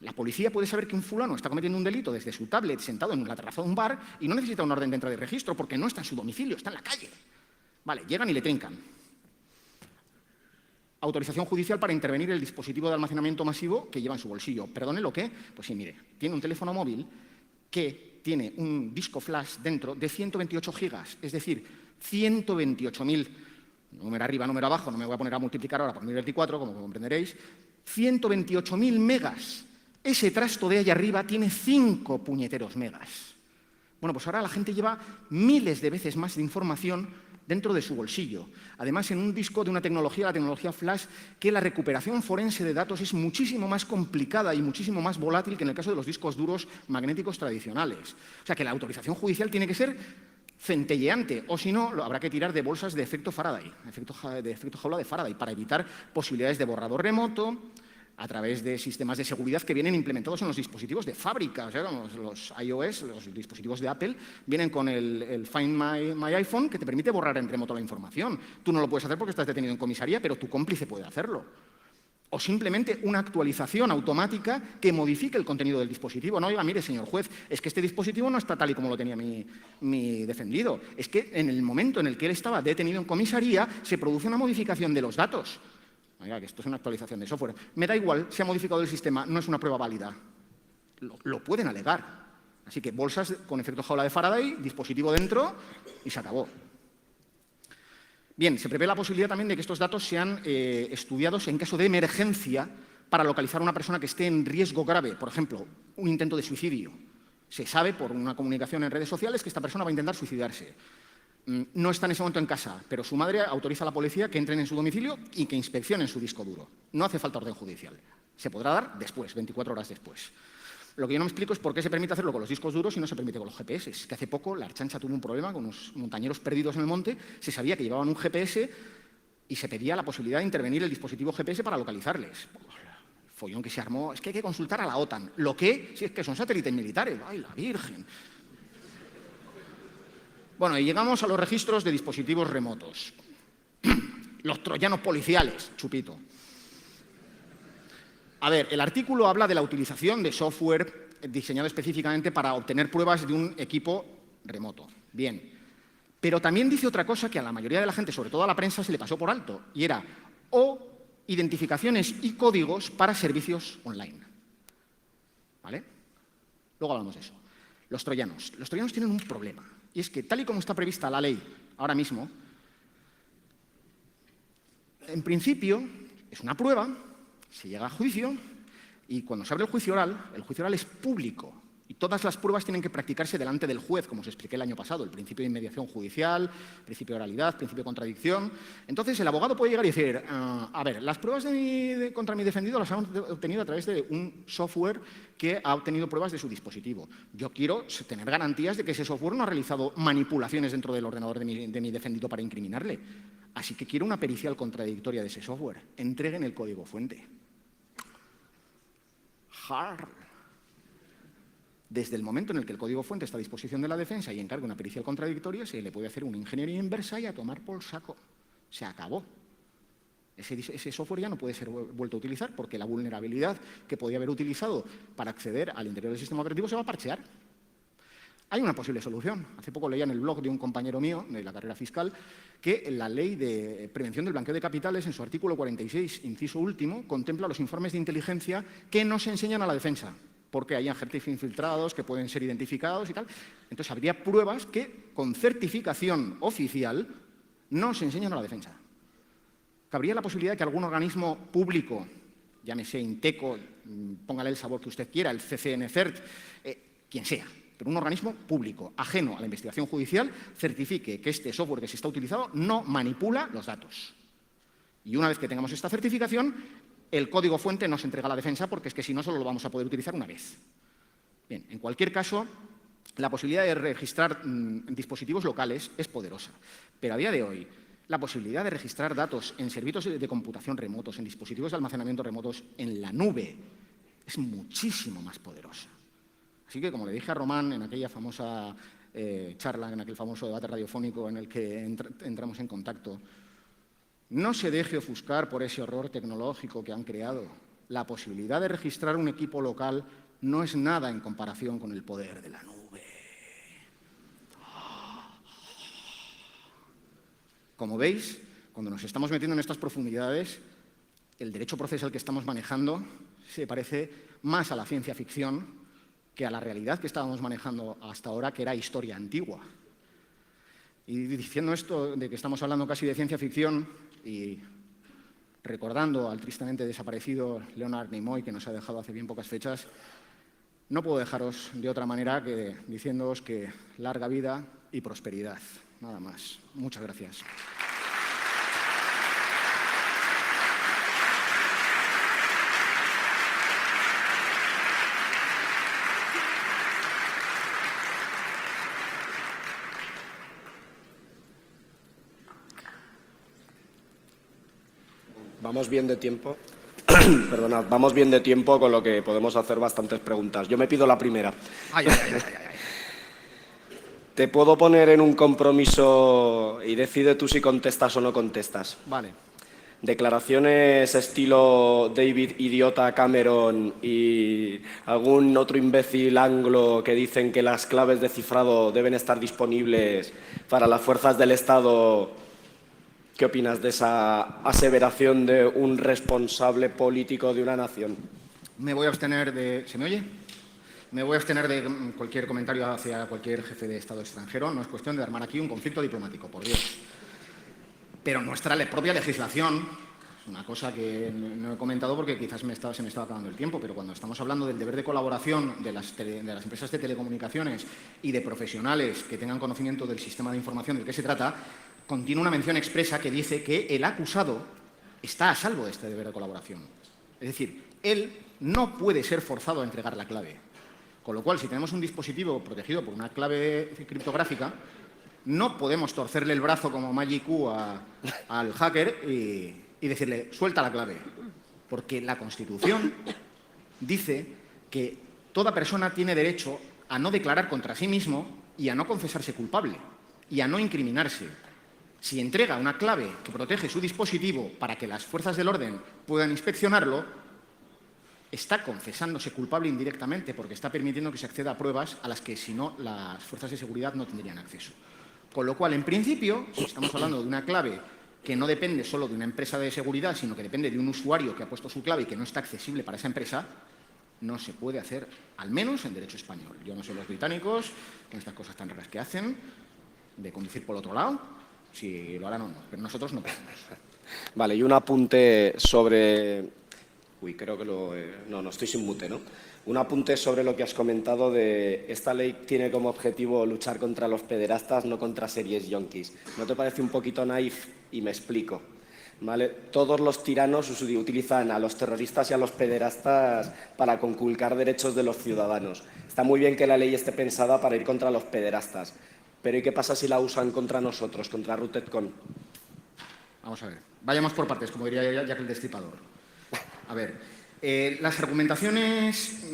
la policía puede saber que un fulano está cometiendo un delito desde su tablet sentado en la terraza de un bar y no necesita una orden de entrada y registro porque no está en su domicilio, está en la calle. Vale, llegan y le trincan. Autorización judicial para intervenir el dispositivo de almacenamiento masivo que lleva en su bolsillo. ¿Perdone lo qué? Pues sí, mire, tiene un teléfono móvil que tiene un disco flash dentro de 128 gigas, es decir, 128.000, número arriba, número abajo, no me voy a poner a multiplicar ahora por 1024, como comprenderéis, 128.000 megas. Ese trasto de ahí arriba tiene 5 puñeteros megas. Bueno, pues ahora la gente lleva miles de veces más de información dentro de su bolsillo. Además, en un disco de una tecnología, la tecnología flash, que la recuperación forense de datos es muchísimo más complicada y muchísimo más volátil que en el caso de los discos duros magnéticos tradicionales. O sea, que la autorización judicial tiene que ser centelleante, o si no, habrá que tirar de bolsas de efecto Faraday, de efecto jaula de Faraday, para evitar posibilidades de borrador remoto, a través de sistemas de seguridad que vienen implementados en los dispositivos de fábrica. O sea, los iOS, los dispositivos de Apple, vienen con el Find My iPhone, que te permite borrar en remoto la información. Tú no lo puedes hacer porque estás detenido en comisaría, pero tu cómplice puede hacerlo. O simplemente una actualización automática que modifique el contenido del dispositivo. No, oiga, mire, señor juez, es que este dispositivo no está tal y como lo tenía mi defendido. Es que en el momento en el que él estaba detenido en comisaría, se produce una modificación de los datos. Oiga, que esto es una actualización de software. Me da igual, se ha modificado el sistema, no es una prueba válida. Lo pueden alegar. Así que bolsas con efecto jaula de Faraday, dispositivo dentro y se acabó. Bien, se prevé la posibilidad también de que estos datos sean estudiados en caso de emergencia para localizar a una persona que esté en riesgo grave. Por ejemplo, un intento de suicidio. Se sabe por una comunicación en redes sociales que esta persona va a intentar suicidarse. No está en ese momento en casa, pero su madre autoriza a la policía que entren en su domicilio y que inspeccionen su disco duro. No hace falta orden judicial. Se podrá dar después, 24 horas después. Lo que yo no me explico es por qué se permite hacerlo con los discos duros y no se permite con los GPS. Que hace poco la Archancha tuvo un problema con unos montañeros perdidos en el monte, se sabía que llevaban un GPS y se pedía la posibilidad de intervenir el dispositivo GPS para localizarles. El follón que se armó, es que hay que consultar a la OTAN. ¿Lo qué? Si es que son satélites militares. ¡Ay, la Virgen! Bueno, y llegamos a los registros de dispositivos remotos. Los troyanos policiales, chupito. A ver, el artículo habla de la utilización de software diseñado específicamente para obtener pruebas de un equipo remoto. Bien. Pero también dice otra cosa que a la mayoría de la gente, sobre todo a la prensa, se le pasó por alto, y era identificaciones y códigos para servicios online. ¿Vale? Luego hablamos de eso. Los troyanos. Los troyanos tienen un problema. Y es que, tal y como está prevista la ley ahora mismo, en principio es una prueba, se llega a juicio y cuando se abre el juicio oral es público. Y todas las pruebas tienen que practicarse delante del juez, como os expliqué el año pasado, el principio de inmediación judicial, principio de oralidad, principio de contradicción. Entonces, el abogado puede llegar y decir, a ver, las pruebas contra mi defendido las han obtenido a través de un software que ha obtenido pruebas de su dispositivo. Yo quiero tener garantías de que ese software no ha realizado manipulaciones dentro del ordenador de mi defendido para incriminarle. Así que quiero una pericial contradictoria de ese software. Entreguen el código fuente. Desde el momento en el que el código fuente está a disposición de la defensa y encarga una pericial contradictoria, se le puede hacer una ingeniería inversa y a tomar por saco. Se acabó. Ese software ya no puede ser vuelto a utilizar porque la vulnerabilidad que podía haber utilizado para acceder al interior del sistema operativo se va a parchear. Hay una posible solución. Hace poco leía en el blog de un compañero mío de la carrera fiscal que la Ley de Prevención del Blanqueo de Capitales, en su artículo 46, inciso último, contempla los informes de inteligencia que no se enseñan a la defensa, porque hay agentes infiltrados que pueden ser identificados y tal. Entonces, habría pruebas que, con certificación oficial, no se enseñan a la defensa. Cabría la posibilidad de que algún organismo público, llámese Inteco, póngale el sabor que usted quiera, el CCN-CERT, quien sea, pero un organismo público, ajeno a la investigación judicial, certifique que este software que se está utilizando no manipula los datos. Y una vez que tengamos esta certificación, el código fuente no se entrega a la defensa porque es que si no solo lo vamos a poder utilizar una vez. Bien, en cualquier caso, la posibilidad de registrar dispositivos locales es poderosa. Pero a día de hoy, la posibilidad de registrar datos en servicios de computación remotos, en dispositivos de almacenamiento remotos en la nube, es muchísimo más poderosa. Así que, como le dije a Román en aquella famosa charla, en aquel famoso debate radiofónico en el que entramos en contacto, no se deje ofuscar por ese horror tecnológico que han creado. La posibilidad de registrar un equipo local no es nada en comparación con el poder de la nube. Como veis, cuando nos estamos metiendo en estas profundidades, el derecho procesal que estamos manejando se parece más a la ciencia ficción que a la realidad que estábamos manejando hasta ahora, que era historia antigua. Y diciendo esto de que estamos hablando casi de ciencia ficción y recordando al tristemente desaparecido Leonard Nimoy, que nos ha dejado hace bien pocas fechas, no puedo dejaros de otra manera que diciéndoos que larga vida y prosperidad. Nada más. Muchas gracias. Vamos bien de tiempo. Perdonad, vamos bien de tiempo, con lo que podemos hacer bastantes preguntas. Yo me pido la primera. Ay. Te puedo poner en un compromiso y decide tú si contestas o no contestas. Vale. Declaraciones estilo David Idiota Cameron y algún otro imbécil anglo que dicen que las claves de cifrado deben estar disponibles para las fuerzas del Estado. ¿Qué opinas de esa aseveración de un responsable político de una nación? Me voy a abstener de... ¿Se me oye? Me voy a abstener de cualquier comentario hacia cualquier jefe de Estado extranjero. No es cuestión de armar aquí un conflicto diplomático, por Dios. Pero nuestra propia legislación, es una cosa que no he comentado porque quizás se me estaba acabando el tiempo, pero cuando estamos hablando del deber de colaboración de las empresas de telecomunicaciones y de profesionales que tengan conocimiento del sistema de información del que se trata, contiene una mención expresa que dice que el acusado está a salvo de este deber de colaboración. Es decir, él no puede ser forzado a entregar la clave. Con lo cual, si tenemos un dispositivo protegido por una clave criptográfica, no podemos torcerle el brazo como Magic Q al hacker y decirle, suelta la clave. Porque la Constitución dice que toda persona tiene derecho a no declarar contra sí mismo y a no confesarse culpable y a no incriminarse. Si entrega una clave que protege su dispositivo para que las fuerzas del orden puedan inspeccionarlo, está confesándose culpable indirectamente porque está permitiendo que se acceda a pruebas a las que, si no, las fuerzas de seguridad no tendrían acceso. Con lo cual, en principio, si estamos hablando de una clave que no depende solo de una empresa de seguridad, sino que depende de un usuario que ha puesto su clave y que no está accesible para esa empresa, no se puede hacer, al menos en derecho español. Yo no sé los británicos, con estas cosas tan raras que hacen, de conducir por el otro lado, si lo harán o no, pero nosotros no podemos. Vale, y un apunte sobre... Uy, creo que no estoy sin mute, ¿no? Un apunte sobre lo que has comentado de esta ley tiene como objetivo luchar contra los pederastas, no contra series yonkis. ¿No te parece un poquito naif? Y me explico. ¿Vale? Todos los tiranos utilizan a los terroristas y a los pederastas para conculcar derechos de los ciudadanos. Está muy bien que la ley esté pensada para ir contra los pederastas, pero ¿y qué pasa si la usan contra nosotros, contra Rooted.com? Vamos a ver, vayamos por partes, como diría Jack el Destripador. A ver, las argumentaciones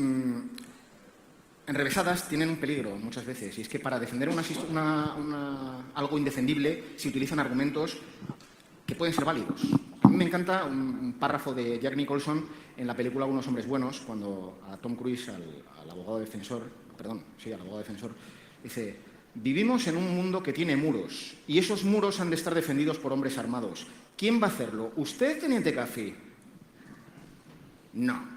enrevesadas tienen un peligro muchas veces, y es que para defender algo indefendible se utilizan argumentos que pueden ser válidos. A mí me encanta un párrafo de Jack Nicholson en la película Unos hombres buenos, cuando a Tom Cruise, al abogado defensor, dice: vivimos en un mundo que tiene muros, y esos muros han de estar defendidos por hombres armados. ¿Quién va a hacerlo? ¿Usted, teniente Caffi? No.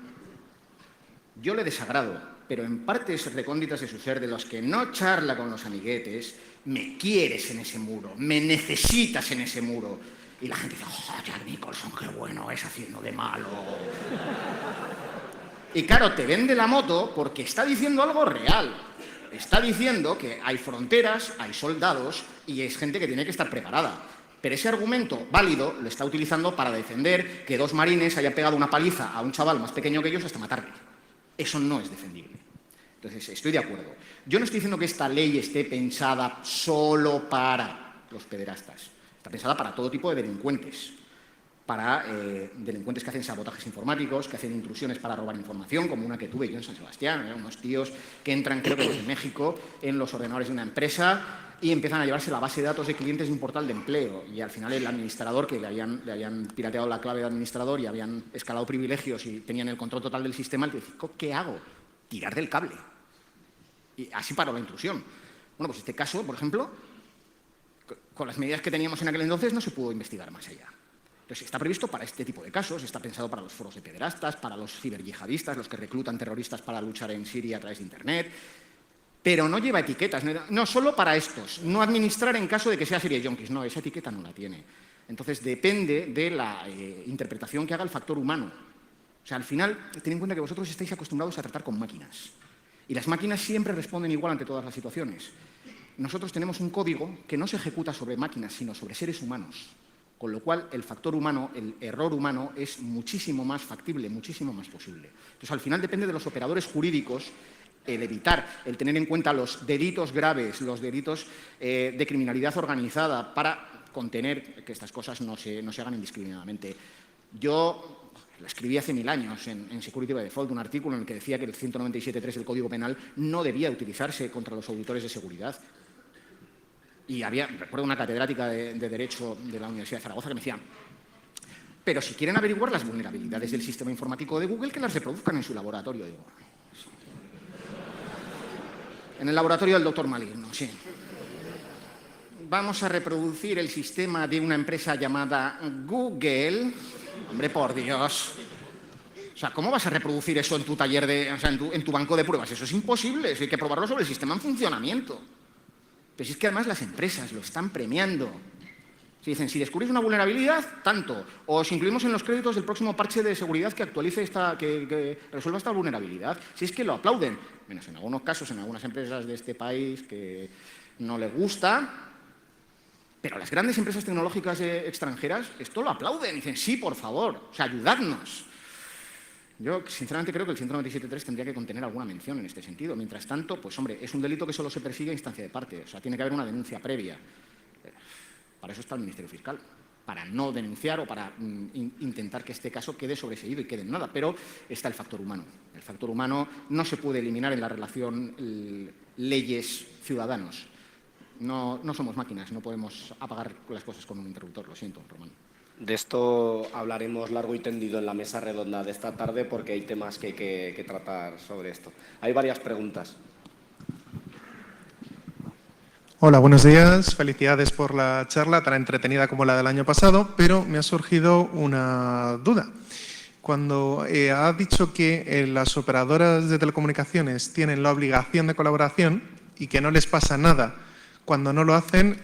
Yo le desagrado, pero en partes recónditas de su ser, de los que no charla con los amiguetes, me quieres en ese muro, me necesitas en ese muro. Y la gente dice: ¡oh, Jack Nicholson, qué bueno es haciendo de malo! Y claro, te vende la moto porque está diciendo algo real. Está diciendo que hay fronteras, hay soldados y es gente que tiene que estar preparada. Pero ese argumento válido lo está utilizando para defender que 2 marines hayan pegado una paliza a un chaval más pequeño que ellos hasta matarle. Eso no es defendible. Entonces, estoy de acuerdo. Yo no estoy diciendo que esta ley esté pensada solo para los pederastas. Está pensada para todo tipo de delincuentes. Para delincuentes que hacen sabotajes informáticos, que hacen intrusiones para robar información, como una que tuve yo en San Sebastián, unos tíos que entran, creo que desde México, en los ordenadores de una empresa y empiezan a llevarse la base de datos de clientes de un portal de empleo. Y al final el administrador, que le habían pirateado la clave de administrador y habían escalado privilegios y tenían el control total del sistema, le dice: ¿qué hago? Tirar del cable. Y así paró la intrusión. Bueno, pues este caso, por ejemplo, con las medidas que teníamos en aquel entonces, no se pudo investigar más allá. Entonces, está previsto para este tipo de casos, está pensado para los foros de pederastas, para los ciberyihadistas, los que reclutan terroristas para luchar en Siria a través de Internet, pero no lleva etiquetas, no solo para estos, no administrar en caso de que sea serie yonkis, no, esa etiqueta no la tiene. Entonces, depende de la interpretación que haga el factor humano. O sea, al final, ten en cuenta que vosotros estáis acostumbrados a tratar con máquinas, y las máquinas siempre responden igual ante todas las situaciones. Nosotros tenemos un código que no se ejecuta sobre máquinas, sino sobre seres humanos. Con lo cual, el factor humano, el error humano, es muchísimo más factible, muchísimo más posible. Entonces, al final depende de los operadores jurídicos el evitar, el tener en cuenta los delitos graves, los delitos de criminalidad organizada para contener que estas cosas no se hagan indiscriminadamente. Yo lo escribí hace 1000 años en Security by Default, un artículo en el que decía que el 197.3 del Código Penal no debía utilizarse contra los auditores de seguridad. Y recuerdo una catedrática de Derecho de la Universidad de Zaragoza que me decía: pero si quieren averiguar las vulnerabilidades del sistema informático de Google, que las reproduzcan en su laboratorio. Digo, en el laboratorio del doctor Maligno, sí. Vamos a reproducir el sistema de una empresa llamada Google. Hombre, por Dios. O sea, ¿cómo vas a reproducir eso en tu taller, en tu banco de pruebas? Eso es imposible, eso hay que probarlo sobre el sistema en funcionamiento. Pero si es que además las empresas lo están premiando. Si dicen: si descubrís una vulnerabilidad, tanto. O si incluimos en los créditos del próximo parche de seguridad que actualice que resuelva esta vulnerabilidad. Si es que lo aplauden. Menos en algunos casos, en algunas empresas de este país que no les gusta. Pero las grandes empresas tecnológicas extranjeras esto lo aplauden. Dicen: sí, por favor, o sea, ayudadnos. Yo, sinceramente, creo que el 197.3 tendría que contener alguna mención en este sentido. Mientras tanto, pues hombre, es un delito que solo se persigue a instancia de parte. O sea, tiene que haber una denuncia previa. Para eso está el Ministerio Fiscal. Para no denunciar o para intentar que este caso quede sobreseído y quede en nada. Pero está el factor humano. El factor humano no se puede eliminar en la relación leyes-ciudadanos. No somos máquinas, no podemos apagar las cosas con un interruptor. Lo siento, Román. De esto hablaremos largo y tendido en la mesa redonda de esta tarde porque hay temas que hay que tratar sobre esto. Hay varias preguntas. Hola, buenos días. Felicidades por la charla tan entretenida como la del año pasado, pero me ha surgido una duda. Cuando ha dicho que las operadoras de telecomunicaciones tienen la obligación de colaboración y que no les pasa nada cuando no lo hacen,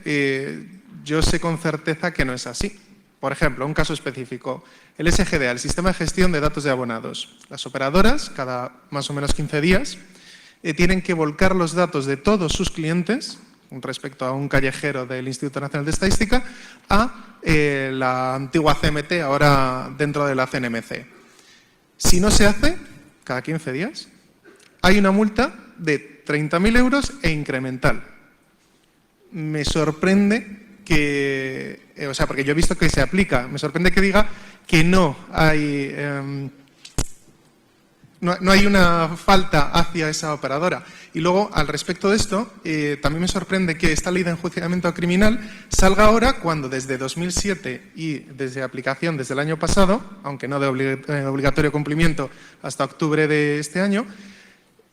yo sé con certeza que no es así. Por ejemplo, un caso específico, el SGDA, el Sistema de Gestión de Datos de Abonados. Las operadoras, cada más o menos 15 días, tienen que volcar los datos de todos sus clientes respecto a un callejero del Instituto Nacional de Estadística a la antigua CMT, ahora dentro de la CNMC. Si no se hace, cada 15 días, hay una multa de 30.000 euros e incremental. Me sorprende que, porque yo he visto que se aplica, me sorprende que diga que no hay, no hay una falta hacia esa operadora. Y luego, al respecto de esto, también me sorprende que esta ley de enjuiciamiento criminal salga ahora cuando desde 2007 y desde aplicación desde el año pasado, aunque no de obligatorio cumplimiento hasta octubre de este año,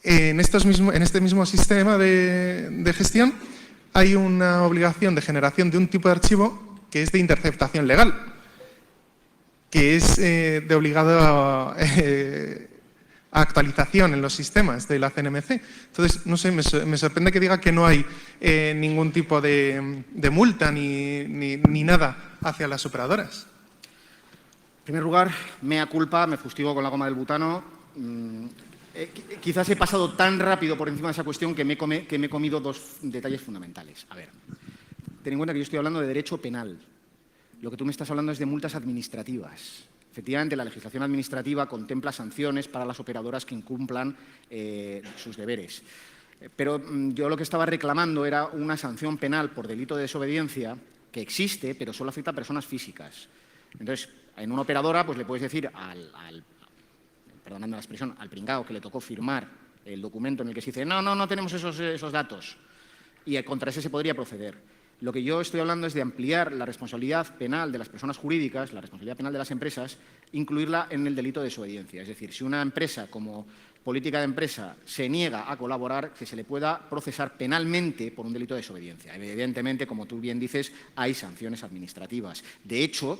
en este mismo sistema de gestión hay una obligación de generación de un tipo de archivo que es de interceptación legal, que es de obligado actualización en los sistemas de la CNMC. Entonces, no sé, me sorprende que diga que no hay ningún tipo de multa ni nada hacia las operadoras. En primer lugar, mea culpa, me fustigo con la goma del butano. Quizás he pasado tan rápido por encima de esa cuestión que me he comido dos detalles fundamentales. A ver, ten en cuenta que yo estoy hablando de derecho penal. Lo que tú me estás hablando es de multas administrativas. Efectivamente, la legislación administrativa contempla sanciones para las operadoras que incumplan sus deberes. Pero yo lo que estaba reclamando era una sanción penal por delito de desobediencia que existe, pero solo afecta a personas físicas. Entonces, en una operadora pues le puedes decir perdonadme la expresión, al pringao que le tocó firmar el documento en el que se dice no tenemos esos datos, y contra ese se podría proceder. Lo que yo estoy hablando es de ampliar la responsabilidad penal de las personas jurídicas, la responsabilidad penal de las empresas, incluirla en el delito de desobediencia. Es decir, si una empresa, como política de empresa, se niega a colaborar, que se le pueda procesar penalmente por un delito de desobediencia. Evidentemente, como tú bien dices, hay sanciones administrativas. De hecho,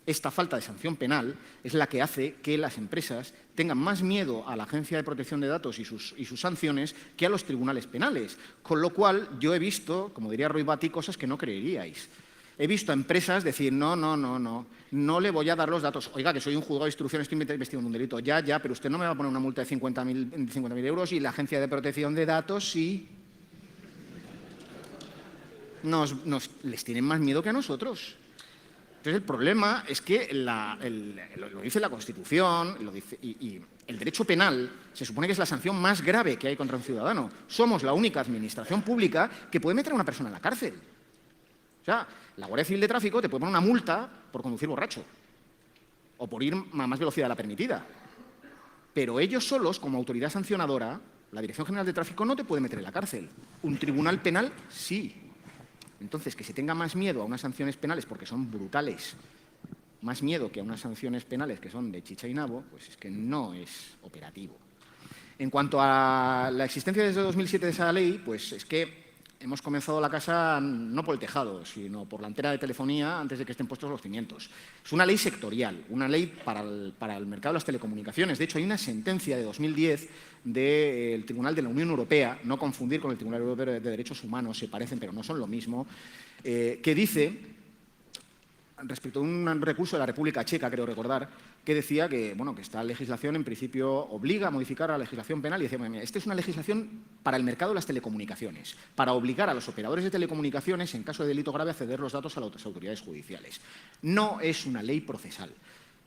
esta falta de sanción penal es la que hace que las empresas tengan más miedo a la Agencia de Protección de Datos y sus sanciones que a los tribunales penales. Con lo cual, yo he visto, como diría Roy Batty, cosas que no creeríais. He visto a empresas decir, no le voy a dar los datos. Oiga, que soy un juzgado de instrucción, estoy investigando un delito. Ya, pero usted no me va a poner una multa de 50.000 euros y la Agencia de Protección de Datos sí. Les tienen más miedo que a nosotros. Entonces, el problema es que lo dice la Constitución y el derecho penal se supone que es la sanción más grave que hay contra un ciudadano. Somos la única administración pública que puede meter a una persona en la cárcel. O sea, la Guardia Civil de Tráfico te puede poner una multa por conducir borracho o por ir a más velocidad de la permitida. Pero ellos solos, como autoridad sancionadora, la Dirección General de Tráfico no te puede meter en la cárcel. Un tribunal penal sí. Entonces, que se tenga más miedo a unas sanciones penales porque son brutales, más miedo que a unas sanciones penales que son de chicha y nabo, pues es que no es operativo. En cuanto a la existencia desde 2007 de esa ley, pues es que hemos comenzado la casa no por el tejado, sino por la antena de telefonía antes de que estén puestos los cimientos. Es una ley sectorial, una ley para el mercado de las telecomunicaciones. De hecho, hay una sentencia de 2010 del Tribunal de la Unión Europea, no confundir con el Tribunal Europeo de Derechos Humanos, se parecen pero no son lo mismo, que dice, respecto a un recurso de la República Checa, creo recordar, que decía que esta legislación en principio obliga a modificar la legislación penal y decía, mira, esta es una legislación para el mercado de las telecomunicaciones, para obligar a los operadores de telecomunicaciones, en caso de delito grave, a ceder los datos a las autoridades judiciales. No es una ley procesal.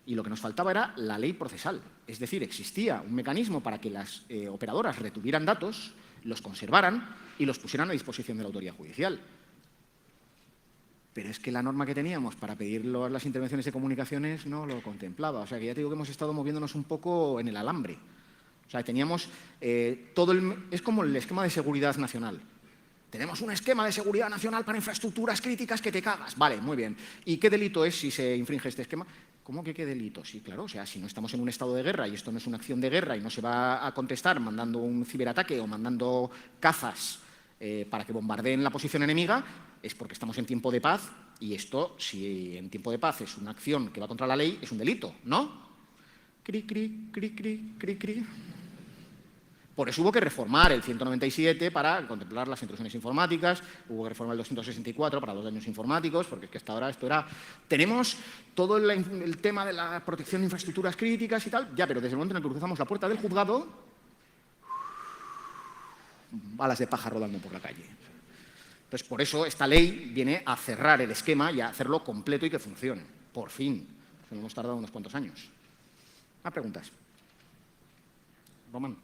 Y lo que nos faltaba era la ley procesal. Es decir, existía un mecanismo para que las operadoras retuvieran datos, los conservaran y los pusieran a disposición de la autoridad judicial. Pero es que la norma que teníamos para pedir las intervenciones de comunicaciones no lo contemplaba. O sea, que ya te digo que hemos estado moviéndonos un poco en el alambre. O sea, teníamos es como el esquema de seguridad nacional. Tenemos un esquema de seguridad nacional para infraestructuras críticas que te cagas. Vale, muy bien. ¿Y qué delito es si se infringe este esquema? ¿Cómo que qué delito? Sí, claro, o sea, si no estamos en un estado de guerra y esto no es una acción de guerra y no se va a contestar mandando un ciberataque o mandando cazas para que bombardeen la posición enemiga, es porque estamos en tiempo de paz y esto, si en tiempo de paz es una acción que va contra la ley, es un delito, ¿no? Cri, cri, cri, cri, cri, cri. Por eso hubo que reformar el 197 para contemplar las intrusiones informáticas, hubo que reformar el 264 para los daños informáticos, porque es que hasta ahora esto era... Tenemos todo el tema de la protección de infraestructuras críticas y tal, ya, pero desde el momento en el que cruzamos la puerta del juzgado, balas de paja rodando por la calle. Entonces, por eso esta ley viene a cerrar el esquema y a hacerlo completo y que funcione. Por fin. Nos hemos tardado unos cuantos años. ¿Más preguntas? Román.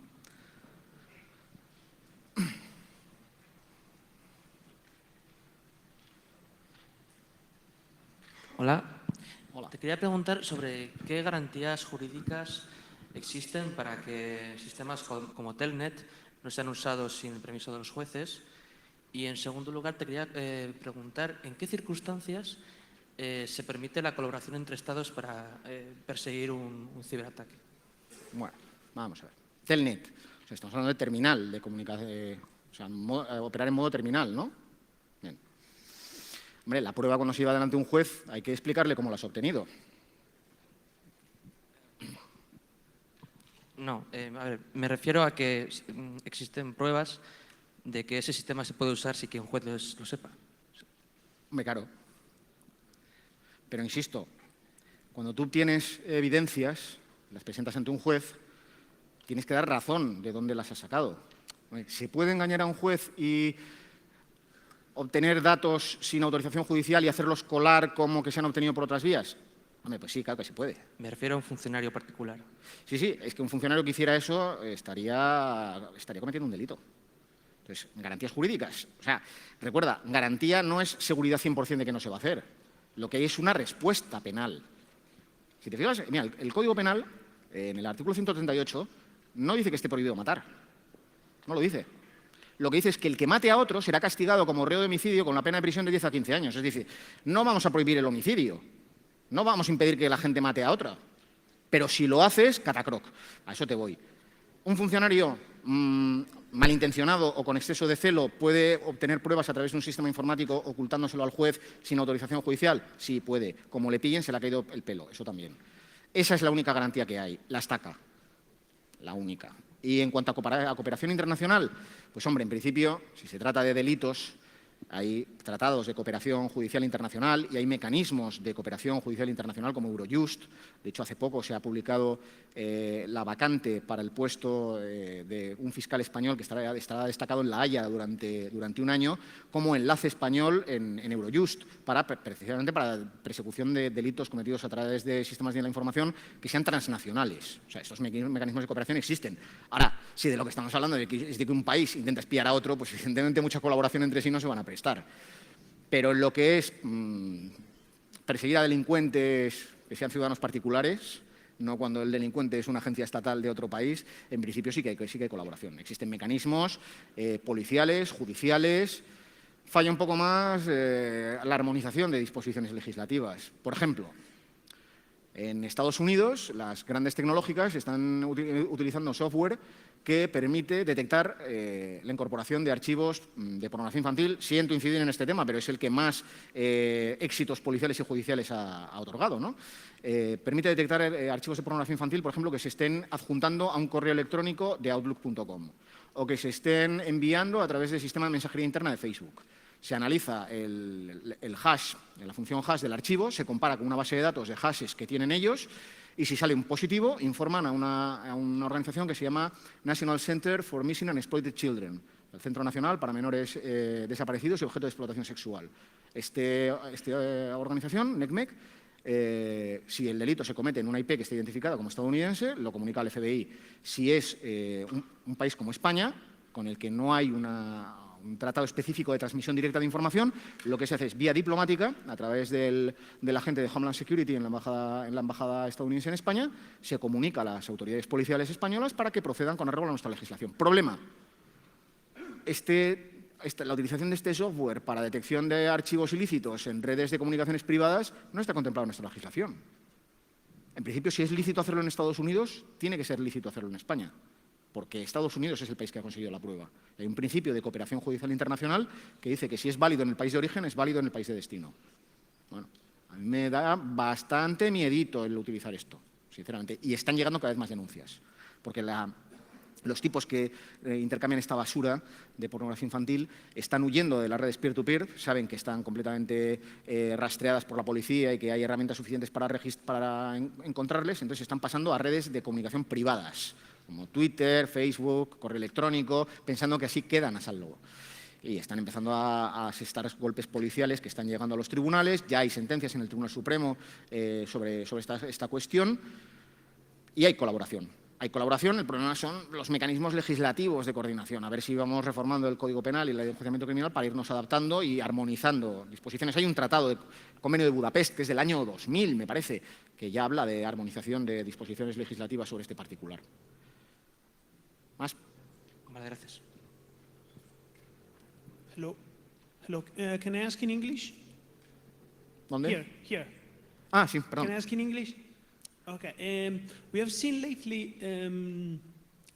Hola. Hola. Te quería preguntar sobre qué garantías jurídicas existen para que sistemas como Telnet no sean usados sin el permiso de los jueces. Y, en segundo lugar, te quería preguntar en qué circunstancias se permite la colaboración entre Estados para perseguir un ciberataque. Bueno, vamos a ver. Telnet. O sea, estamos hablando de terminal de comunicación, o sea, operar en modo terminal, ¿no? Bien. Hombre, la prueba cuando se lleva delante de un juez hay que explicarle cómo la has obtenido. No, a ver, me refiero a que existen pruebas de que ese sistema se puede usar sin que un juez lo sepa. Hombre, claro. Pero insisto, cuando tú tienes evidencias, las presentas ante un juez, tienes que dar razón de dónde las has sacado. ¿Se puede engañar a un juez y obtener datos sin autorización judicial y hacerlos colar como que se han obtenido por otras vías? Hombre, pues sí, claro que se puede. Me refiero a un funcionario particular. Sí, es que un funcionario que hiciera eso estaría cometiendo un delito. Entonces, garantías jurídicas. O sea, recuerda, garantía no es seguridad 100% de que no se va a hacer. Lo que hay es una respuesta penal. Si te fijas, mira, el Código Penal, en el artículo 138, no dice que esté prohibido matar. No lo dice. Lo que dice es que el que mate a otro será castigado como reo de homicidio con la pena de prisión de 10 a 15 años. Es decir, no vamos a prohibir el homicidio. No vamos a impedir que la gente mate a otra. Pero si lo haces, catacroc. A eso te voy. Un funcionario malintencionado o con exceso de celo puede obtener pruebas a través de un sistema informático ocultándoselo al juez sin autorización judicial. Sí, puede. Como le pillen, se le ha caído el pelo. Eso también. Esa es la única garantía que hay. La estaca. La única. Y en cuanto a cooperación internacional, pues hombre, en principio, si se trata de delitos, hay tratados de cooperación judicial internacional y hay mecanismos de cooperación judicial internacional como Eurojust. De hecho, hace poco se ha publicado la vacante para el puesto de un fiscal español que estará destacado en La Haya durante un año como enlace español en Eurojust, precisamente para persecución de delitos cometidos a través de sistemas de la información que sean transnacionales. O sea, estos mecanismos de cooperación existen. Ahora, si de lo que estamos hablando es de que un país intenta espiar a otro, pues evidentemente mucha colaboración entre sí no se van a prestar. Pero lo que es perseguir a delincuentes que sean ciudadanos particulares, no cuando el delincuente es una agencia estatal de otro país, en principio sí que hay colaboración. Existen mecanismos policiales, judiciales. Falla un poco más la armonización de disposiciones legislativas. Por ejemplo, en Estados Unidos, las grandes tecnológicas están utilizando software que permite detectar la incorporación de archivos de pornografía infantil. Siento incidir en este tema, pero es el que más éxitos policiales y judiciales ha otorgado, ¿no? Permite detectar archivos de pornografía infantil, por ejemplo, que se estén adjuntando a un correo electrónico de Outlook.com o que se estén enviando a través del sistema de mensajería interna de Facebook. Se analiza el hash, la función hash del archivo, se compara con una base de datos de hashes que tienen ellos y si sale un positivo, informan a una organización que se llama National Center for Missing and Exploited Children, el Centro Nacional para Menores Desaparecidos y Objeto de Explotación Sexual. Esta organización, NCMEC, si el delito se comete en una IP que esté identificada como estadounidense, lo comunica al FBI. Si es un país como España, con el que no hay un tratado específico de transmisión directa de información, lo que se hace es vía diplomática, a través del agente de Homeland Security en la embajada estadounidense en España, se comunica a las autoridades policiales españolas para que procedan con arreglo a nuestra legislación. Problema. La utilización de este software para detección de archivos ilícitos en redes de comunicaciones privadas no está contemplado en nuestra legislación. En principio, si es lícito hacerlo en Estados Unidos, tiene que ser lícito hacerlo en España, porque Estados Unidos es el país que ha conseguido la prueba. Hay un principio de cooperación judicial internacional que dice que si es válido en el país de origen, es válido en el país de destino. Bueno, a mí me da bastante miedito el utilizar esto, sinceramente, y están llegando cada vez más denuncias, porque los tipos que intercambian esta basura de pornografía infantil están huyendo de las redes peer-to-peer, saben que están completamente rastreadas por la policía y que hay herramientas suficientes para encontrarles, entonces están pasando a redes de comunicación privadas, como Twitter, Facebook, correo electrónico, pensando que así quedan a salvo. Y están empezando a asestar golpes policiales que están llegando a los tribunales, ya hay sentencias en el Tribunal Supremo sobre esta cuestión, y hay colaboración. Hay colaboración, el problema son los mecanismos legislativos de coordinación, a ver si vamos reformando el Código Penal y la Ley de Enjuiciamiento Criminal para irnos adaptando y armonizando disposiciones. Hay un tratado, el Convenio de Budapest, que es del año 2000, me parece, que ya habla de armonización de disposiciones legislativas sobre este particular. ¿Más? Vale, gracias. Hello. Hello. Can I ask in English? ¿Dónde? Here. Ah, sí, perdón. Can I ask in English? Okay. We have seen lately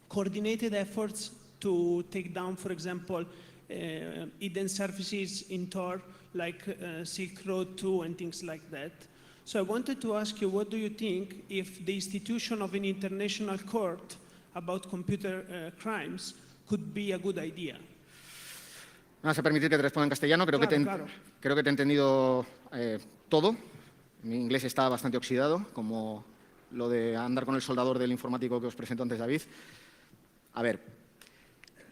coordinated efforts to take down, for example, hidden services in Tor, like Silk Road 2 and things like that. So I wanted to ask you, what do you think if the institution of an international court about computer crimes could be a good idea? ¿Me vas a permitir que te responda en castellano? Creo que te he entendido todo. Mi inglés está bastante oxidado, como lo de andar con el soldador del informático que os presentó antes David. A ver,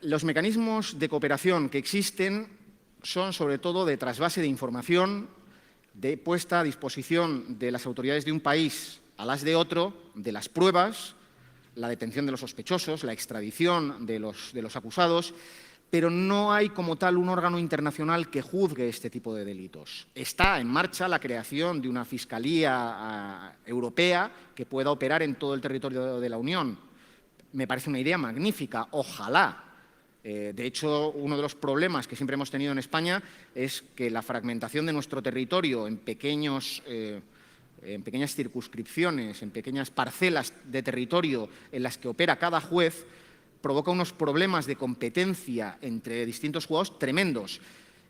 los mecanismos de cooperación que existen son sobre todo de trasvase de información, de puesta a disposición de las autoridades de un país a las de otro, de las pruebas, la detención de los sospechosos, la extradición de los acusados, pero no hay como tal un órgano internacional que juzgue este tipo de delitos. Está en marcha la creación de una Fiscalía Europea que pueda operar en todo el territorio de la Unión. Me parece una idea magnífica, ojalá. De hecho, uno de los problemas que siempre hemos tenido en España es que la fragmentación de nuestro territorio en pequeñas circunscripciones, en pequeñas parcelas de territorio en las que opera cada juez, provoca unos problemas de competencia entre distintos juzgados tremendos.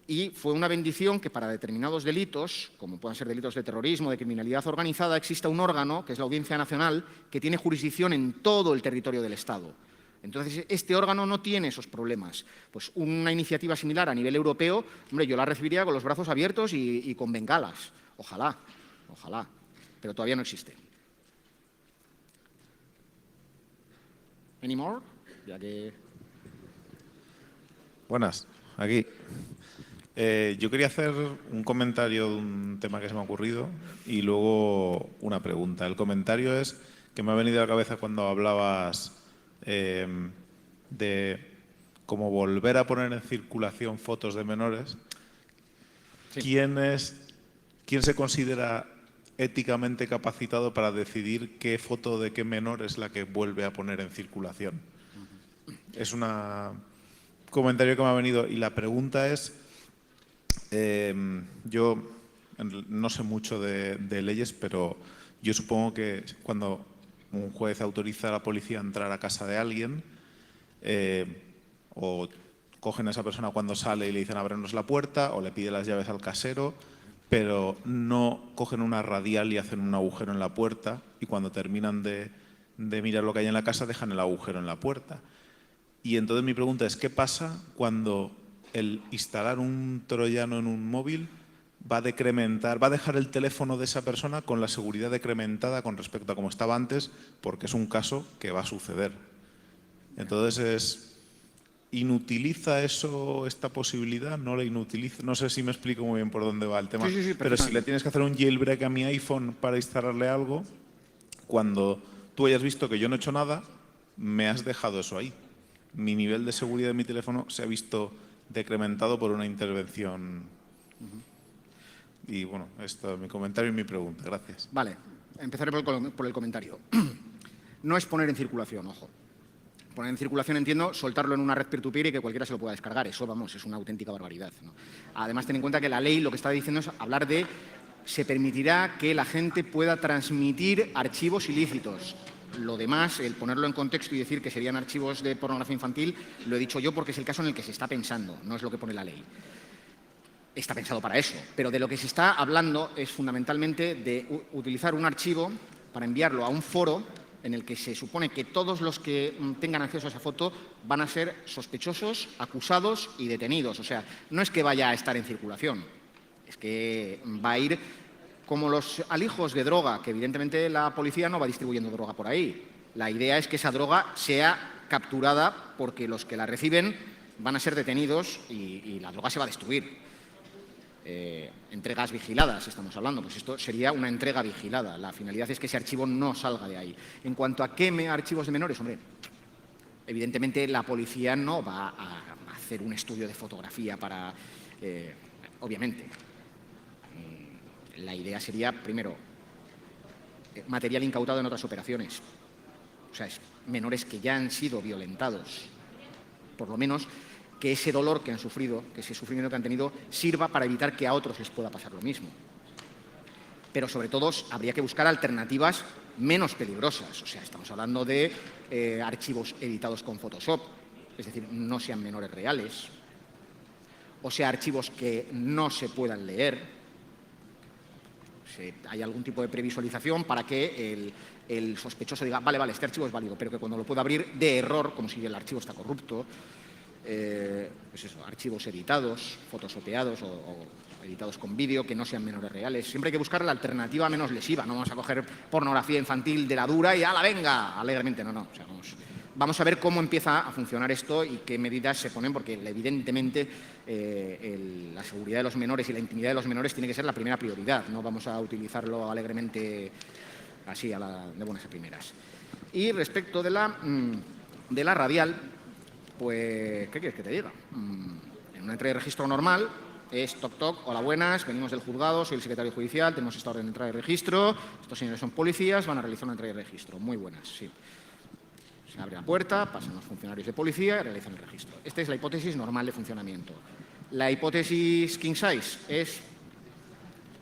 Y fue una bendición que para determinados delitos, como puedan ser delitos de terrorismo, de criminalidad organizada, exista un órgano, que es la Audiencia Nacional, que tiene jurisdicción en todo el territorio del Estado. Entonces, este órgano no tiene esos problemas. Pues una iniciativa similar a nivel europeo, hombre, yo la recibiría con los brazos abiertos y con bengalas. Ojalá, ojalá. Pero todavía no existe. ¿Any more? Ya que... Buenas, aquí. Yo quería hacer un comentario de un tema que se me ha ocurrido y luego una pregunta. El comentario es que me ha venido a la cabeza cuando hablabas de cómo volver a poner en circulación fotos de menores. Sí. ¿Quién se considera éticamente capacitado para decidir qué foto de qué menor es la que vuelve a poner en circulación? Es un comentario que me ha venido y la pregunta es, yo no sé mucho de leyes, pero yo supongo que cuando un juez autoriza a la policía a entrar a casa de alguien o cogen a esa persona cuando sale y le dicen ábrenos la puerta o le pide las llaves al casero, pero no cogen una radial y hacen un agujero en la puerta y cuando terminan de mirar lo que hay en la casa dejan el agujero en la puerta. Y entonces mi pregunta es, ¿qué pasa cuando el instalar un troyano en un móvil va a decrementar, va a dejar el teléfono de esa persona con la seguridad decrementada con respecto a como estaba antes, porque es un caso que va a suceder? Entonces, ¿inutiliza eso esta posibilidad? ¿No la inutiliza? No sé si me explico muy bien por dónde va el tema. Sí, pero si le tienes que hacer un jailbreak a mi iPhone para instalarle algo, cuando tú hayas visto que yo no he hecho nada, me has dejado eso ahí. Mi nivel de seguridad de mi teléfono se ha visto decrementado por una intervención. Y bueno, esto es mi comentario y mi pregunta. Gracias. Vale, empezaré por el comentario. No es poner en circulación, ojo. Poner en circulación, entiendo, soltarlo en una red peer-to-peer y que cualquiera se lo pueda descargar. Eso, vamos, es una auténtica barbaridad, ¿no? Además, ten en cuenta que la ley lo que está diciendo es hablar de se permitirá que la gente pueda transmitir archivos ilícitos. Lo demás, el ponerlo en contexto y decir que serían archivos de pornografía infantil, lo he dicho yo porque es el caso en el que se está pensando, no es lo que pone la ley. Está pensado para eso, pero de lo que se está hablando es fundamentalmente de utilizar un archivo para enviarlo a un foro en el que se supone que todos los que tengan acceso a esa foto van a ser sospechosos, acusados y detenidos. O sea, no es que vaya a estar en circulación, es que va a ir como los alijos de droga, que evidentemente la policía no va distribuyendo droga por ahí. La idea es que esa droga sea capturada porque los que la reciben van a ser detenidos y la droga se va a destruir. Entregas vigiladas, estamos hablando, pues esto sería una entrega vigilada. La finalidad es que ese archivo no salga de ahí. En cuanto a queme archivos de menores, hombre, evidentemente la policía no va a hacer un estudio de fotografía para, obviamente. La idea sería, primero, material incautado en otras operaciones. O sea, menores que ya han sido violentados, por lo menos que ese dolor que han sufrido, que ese sufrimiento que han tenido, sirva para evitar que a otros les pueda pasar lo mismo. Pero sobre todo habría que buscar alternativas menos peligrosas. O sea, estamos hablando de archivos editados con Photoshop, es decir, no sean menores reales, o sea, archivos que no se puedan leer. Hay algún tipo de previsualización para que el sospechoso diga, vale, este archivo es válido, pero que cuando lo pueda abrir de error, como si el archivo está corrupto. Pues eso, archivos editados, photoshopeados o editados con vídeo que no sean menores reales. Siempre hay que buscar la alternativa menos lesiva. No vamos a coger pornografía infantil de la dura y ¡ala, venga! Alegremente, no. O sea, vamos a ver cómo empieza a funcionar esto y qué medidas se ponen, porque evidentemente la seguridad de los menores y la intimidad de los menores tiene que ser la primera prioridad. No vamos a utilizarlo alegremente así, de buenas a primeras. Y respecto de la radial, pues, ¿qué quieres que te diga? En una entrega de registro normal es toc, hola, buenas, venimos del juzgado, soy el secretario judicial, tenemos esta orden de entrada de registro, estos señores son policías, van a realizar una entrega de registro. Muy buenas, sí. Se abre la puerta, pasan los funcionarios de policía y realizan el registro. Esta es la hipótesis normal de funcionamiento. La hipótesis king size es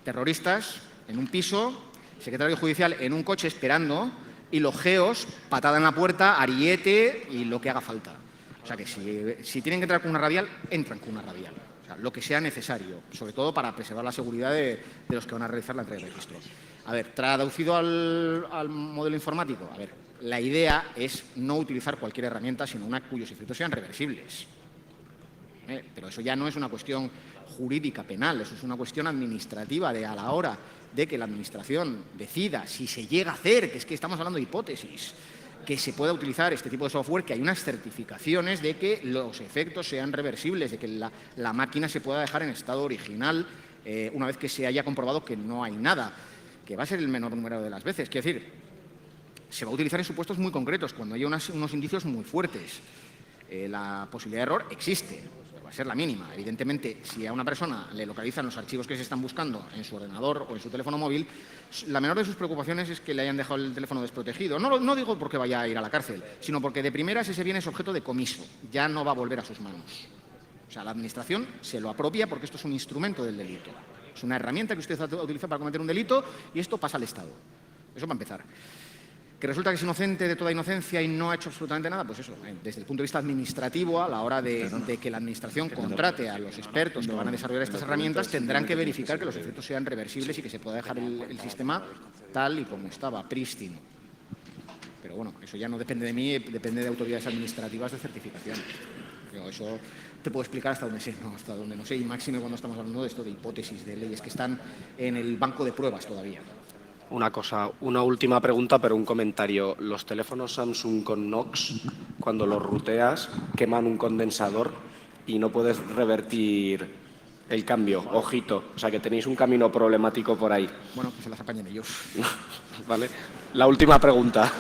terroristas en un piso, secretario judicial en un coche esperando y los geos, patada en la puerta, ariete y lo que haga falta. O sea que si tienen que entrar con una radial, entran con una radial. O sea, lo que sea necesario, sobre todo para preservar la seguridad de los que van a realizar la entrega de registro. A ver, traducido al modelo informático, a ver, la idea es no utilizar cualquier herramienta, sino una cuyos efectos sean reversibles. Pero eso ya no es una cuestión jurídica penal, eso es una cuestión administrativa a la hora de que la Administración decida si se llega a hacer, que es que estamos hablando de hipótesis, que se pueda utilizar este tipo de software, que hay unas certificaciones de que los efectos sean reversibles, de que la máquina se pueda dejar en estado original una vez que se haya comprobado que no hay nada, que va a ser el menor número de las veces. Quiero decir, se va a utilizar en supuestos muy concretos, cuando haya unos indicios muy fuertes. La posibilidad de error existe, va a ser la mínima. Evidentemente, si a una persona le localizan los archivos que se están buscando en su ordenador o en su teléfono móvil, la menor de sus preocupaciones es que le hayan dejado el teléfono desprotegido. No digo porque vaya a ir a la cárcel, sino porque de primeras ese bien es objeto de comiso, ya no va a volver a sus manos. O sea, la Administración se lo apropia porque esto es un instrumento del delito. Es una herramienta que usted utiliza para cometer un delito y esto pasa al Estado. Eso para empezar. ¿Que resulta que es inocente de toda inocencia y no ha hecho absolutamente nada? Pues eso, desde el punto de vista administrativo, a la hora de que la Administración contrate a los expertos que van a desarrollar estas herramientas, tendrán que verificar que los efectos sean reversibles y que se pueda dejar el sistema tal y como estaba, prístino. Pero bueno, eso ya no depende de mí, depende de autoridades administrativas de certificación. Pero eso te puedo explicar hasta donde sé, no, hasta donde no sé, y máximo cuando estamos hablando de esto de hipótesis, de leyes que están en el banco de pruebas todavía. Una última pregunta, pero un comentario. Los teléfonos Samsung con Knox, cuando los ruteas, queman un condensador y no puedes revertir el cambio. Ojito. O sea, que tenéis un camino problemático por ahí. Bueno, pues se las apañen ellos. ¿Vale? La última pregunta.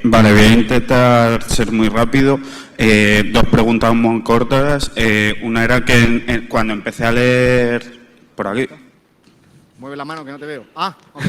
Vale, voy a intentar ser muy rápido. Dos preguntas muy cortas. Una era que cuando empecé a leer... Por aquí. Mueve la mano que no te veo. Ah, ok.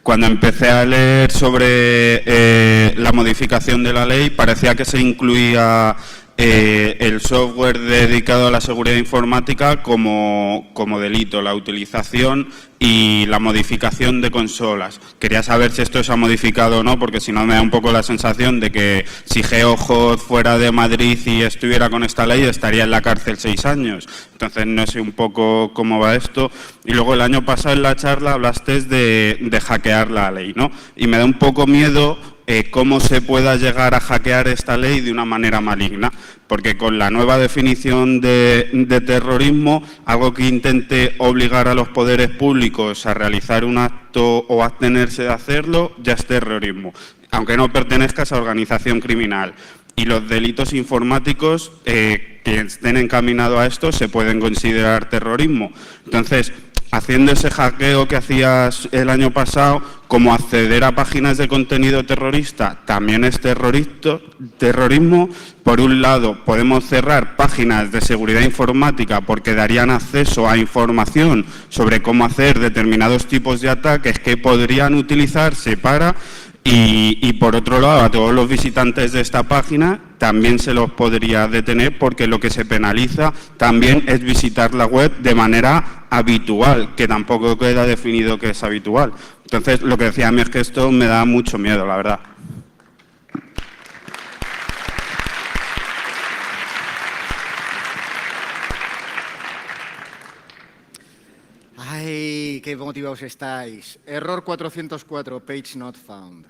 Cuando empecé a leer sobre la modificación de la ley, parecía que se incluía el software dedicado a la seguridad informática como delito, la utilización y la modificación de consolas. Quería saber si esto se ha modificado o no, porque si no me da un poco la sensación de que si GeoHot fuera de Madrid y estuviera con esta ley estaría en la cárcel 6 años. Entonces no sé un poco cómo va esto. Y luego el año pasado en la charla hablaste de hackear la ley, ¿no? Y me da un poco miedo cómo se pueda llegar a hackear esta ley de una manera maligna, porque con la nueva definición de terrorismo, algo que intente obligar a los poderes públicos a realizar un acto o abstenerse de hacerlo, ya es terrorismo, aunque no pertenezca a esa organización criminal. Y los delitos informáticos que estén encaminados a esto se pueden considerar terrorismo. Entonces, haciendo ese hackeo que hacías el año pasado, como acceder a páginas de contenido terrorista también es terrorismo. Por un lado, podemos cerrar páginas de seguridad informática porque darían acceso a información sobre cómo hacer determinados tipos de ataques que podrían utilizarse para... Y por otro lado, a todos los visitantes de esta página también se los podría detener porque lo que se penaliza también es visitar la web de manera habitual, que tampoco queda definido que es habitual. Entonces, lo que decía a mí es que esto me da mucho miedo, la verdad. ¡Ay, qué motivados estáis! Error 404, page not found.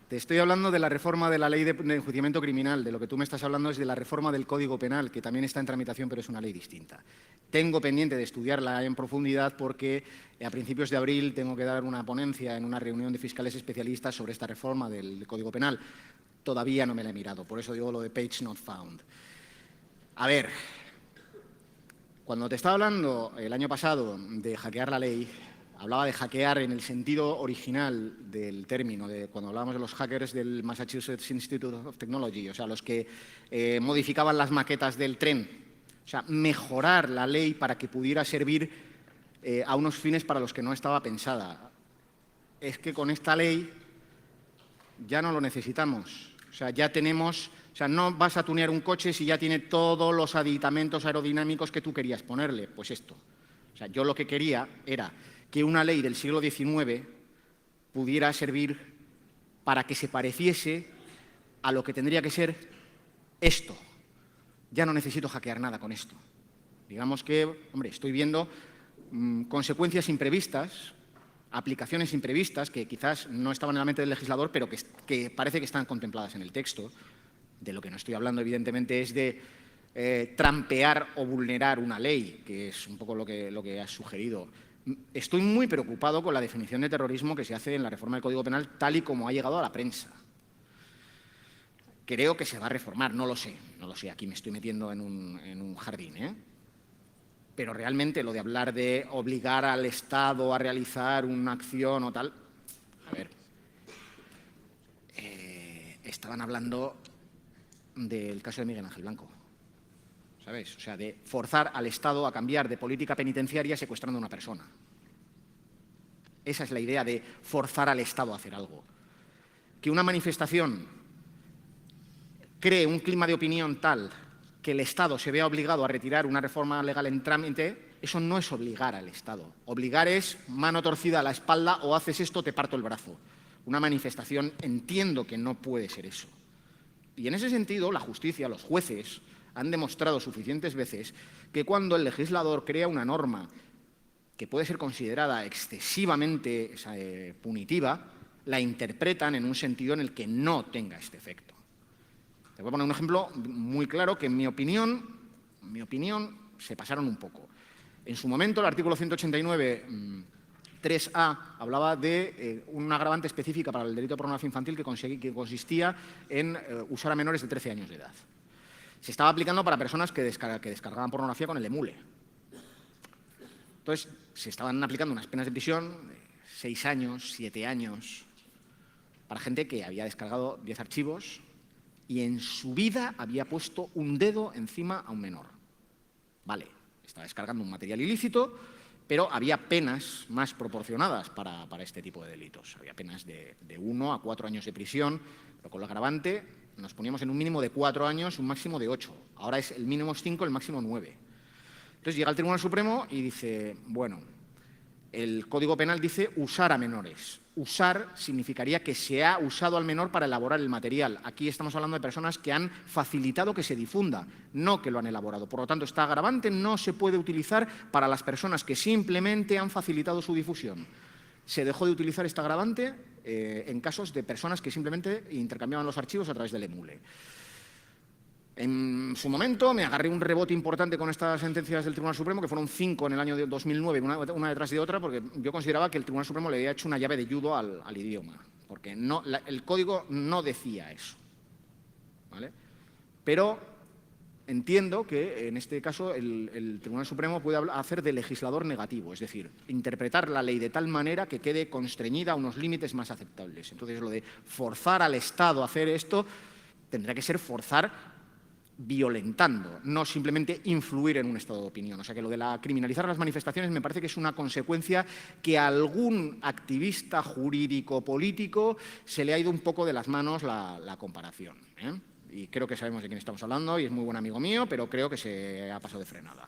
Te estoy hablando de la reforma de la ley de enjuiciamiento criminal. De lo que tú me estás hablando es de la reforma del Código Penal, que también está en tramitación, pero es una ley distinta. Tengo pendiente de estudiarla en profundidad porque a principios de abril tengo que dar una ponencia en una reunión de fiscales especialistas sobre esta reforma del Código Penal. Todavía no me la he mirado, por eso digo lo de page not found. A ver, cuando te estaba hablando el año pasado de hackear la ley, hablaba de hackear en el sentido original del término, de cuando hablábamos de los hackers del Massachusetts Institute of Technology, o sea, los que modificaban las maquetas del tren. O sea, mejorar la ley para que pudiera servir a unos fines para los que no estaba pensada. Es que con esta ley ya no lo necesitamos. O sea, ya tenemos... O sea, no vas a tunear un coche si ya tiene todos los aditamentos aerodinámicos que tú querías ponerle. Pues esto. O sea, yo lo que quería era que una ley del siglo XIX pudiera servir para que se pareciese a lo que tendría que ser esto. Ya no necesito hackear nada con esto. Digamos que, hombre, estoy viendo consecuencias imprevistas, aplicaciones imprevistas que quizás no estaban en la mente del legislador, pero que parece que están contempladas en el texto. De lo que no estoy hablando, evidentemente, es de trampear o vulnerar una ley, que es un poco lo que has sugerido. Estoy muy preocupado con la definición de terrorismo que se hace en la reforma del Código Penal tal y como ha llegado a la prensa. Creo que se va a reformar, no lo sé, aquí me estoy metiendo en un jardín, ¿eh? Pero realmente lo de hablar de obligar al Estado a realizar una acción o tal, a ver, estaban hablando del caso de Miguel Ángel Blanco, ¿sabes? O sea, de forzar al Estado a cambiar de política penitenciaria secuestrando a una persona. Esa es la idea de forzar al Estado a hacer algo. Que una manifestación cree un clima de opinión tal que el Estado se vea obligado a retirar una reforma legal en trámite, eso no es obligar al Estado. Obligar es mano torcida a la espalda o haces esto, te parto el brazo. Una manifestación entiendo que no puede ser eso. Y en ese sentido, la justicia, los jueces, han demostrado suficientes veces que cuando el legislador crea una norma que puede ser considerada excesivamente punitiva, la interpretan en un sentido en el que no tenga este efecto. Te voy a poner un ejemplo muy claro que, en mi opinión, se pasaron un poco. En su momento, el artículo 189, 3A, hablaba de una agravante específica para el delito de pornografía infantil que consistía en usar a menores de 13 años de edad. Se estaba aplicando para personas que descargaban pornografía con el emule. Entonces, se estaban aplicando unas penas de prisión de 6 años, 7 años, para gente que había descargado 10 archivos y en su vida había puesto un dedo encima a un menor. Vale, estaba descargando un material ilícito, pero había penas más proporcionadas para este tipo de delitos. Había penas de 1 a 4 años de prisión, pero con lo agravante nos poníamos en un mínimo de 4 años, un máximo de 8. Ahora es el mínimo es 5, el máximo 9. Entonces llega el Tribunal Supremo y dice, bueno, el Código Penal dice usar a menores. Usar significaría que se ha usado al menor para elaborar el material. Aquí estamos hablando de personas que han facilitado que se difunda, no que lo han elaborado. Por lo tanto, esta agravante no se puede utilizar para las personas que simplemente han facilitado su difusión. Se dejó de utilizar esta agravante en casos de personas que simplemente intercambiaban los archivos a través del emule. En su momento me agarré un rebote importante con estas sentencias del Tribunal Supremo, que fueron 5 en el año 2009, una detrás de otra, porque yo consideraba que el Tribunal Supremo le había hecho una llave de judo al idioma, porque el código no decía eso, ¿vale? Pero entiendo que en este caso el Tribunal Supremo puede hacer de legislador negativo, es decir, interpretar la ley de tal manera que quede constreñida a unos límites más aceptables. Entonces, lo de forzar al Estado a hacer esto tendrá que ser forzar violentando, no simplemente influir en un estado de opinión. O sea que lo de criminalizar las manifestaciones me parece que es una consecuencia que a algún activista jurídico-político se le ha ido un poco de las manos la comparación, ¿eh? Y creo que sabemos de quién estamos hablando y es muy buen amigo mío, pero creo que se ha pasado de frenada.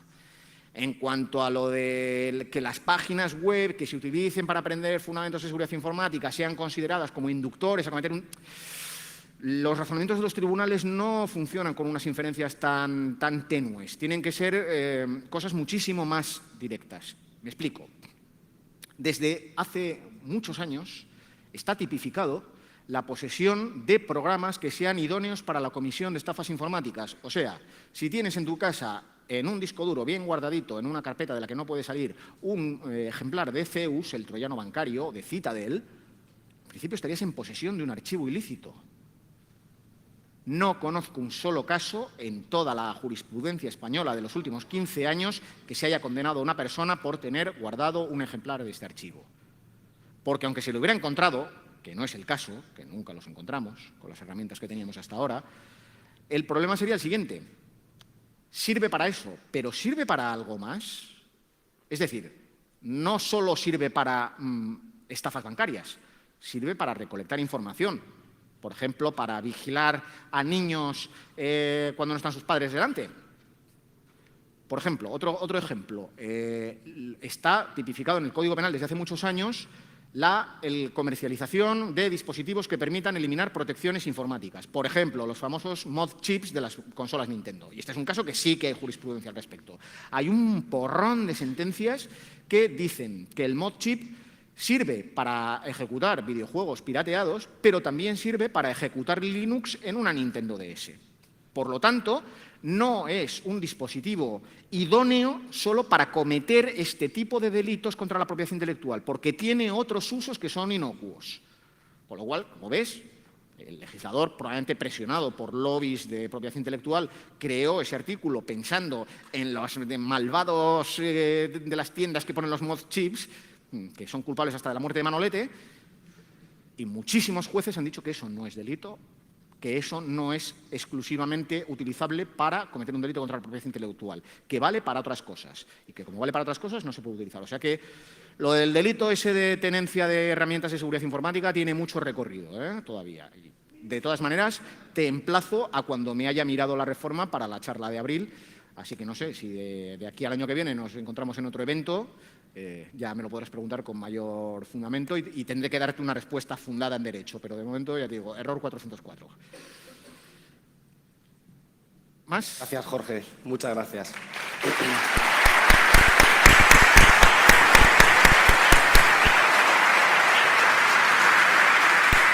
En cuanto a lo de que las páginas web que se utilicen para aprender fundamentos de seguridad informática sean consideradas como inductores a cometer Los razonamientos de los tribunales no funcionan con unas inferencias tan tenues. Tienen que ser cosas muchísimo más directas. Me explico. Desde hace muchos años está tipificado la posesión de programas que sean idóneos para la comisión de estafas informáticas. O sea, si tienes en tu casa, en un disco duro bien guardadito, en una carpeta de la que no puede salir, un ejemplar de Zeus, el troyano bancario, de Citadel, en principio estarías en posesión de un archivo ilícito. No conozco un solo caso en toda la jurisprudencia española de los últimos 15 años que se haya condenado a una persona por tener guardado un ejemplar de este archivo. Porque aunque se lo hubiera encontrado, que no es el caso, que nunca los encontramos con las herramientas que teníamos hasta ahora, el problema sería el siguiente. Sirve para eso, pero ¿sirve para algo más? Es decir, no solo sirve para estafas bancarias, sirve para recolectar información. Por ejemplo, para vigilar a niños cuando no están sus padres delante. Por ejemplo, otro ejemplo. Está tipificado en el Código Penal desde hace muchos años la comercialización de dispositivos que permitan eliminar protecciones informáticas. Por ejemplo, los famosos mod chips de las consolas Nintendo. Y este es un caso que sí que hay jurisprudencia al respecto. Hay un porrón de sentencias que dicen que el mod chip sirve para ejecutar videojuegos pirateados, pero también sirve para ejecutar Linux en una Nintendo DS. Por lo tanto, no es un dispositivo idóneo solo para cometer este tipo de delitos contra la propiedad intelectual, porque tiene otros usos que son inocuos. Con lo cual, como ves, el legislador, probablemente presionado por lobbies de propiedad intelectual, creó ese artículo pensando en los malvados de las tiendas que ponen los mod chips, que son culpables hasta de la muerte de Manolete, y muchísimos jueces han dicho que eso no es delito, que eso no es exclusivamente utilizable para cometer un delito contra la propiedad intelectual, que vale para otras cosas, y que como vale para otras cosas no se puede utilizar. O sea que lo del delito ese de tenencia de herramientas de seguridad informática tiene mucho recorrido todavía. Y de todas maneras, te emplazo a cuando me haya mirado la reforma para la charla de abril, así que no sé, si de aquí al año que viene nos encontramos en otro evento, ya me lo podrás preguntar con mayor fundamento y tendré que darte una respuesta fundada en derecho, pero de momento ya te digo, error 404. ¿Más? Gracias, Jorge. Muchas gracias.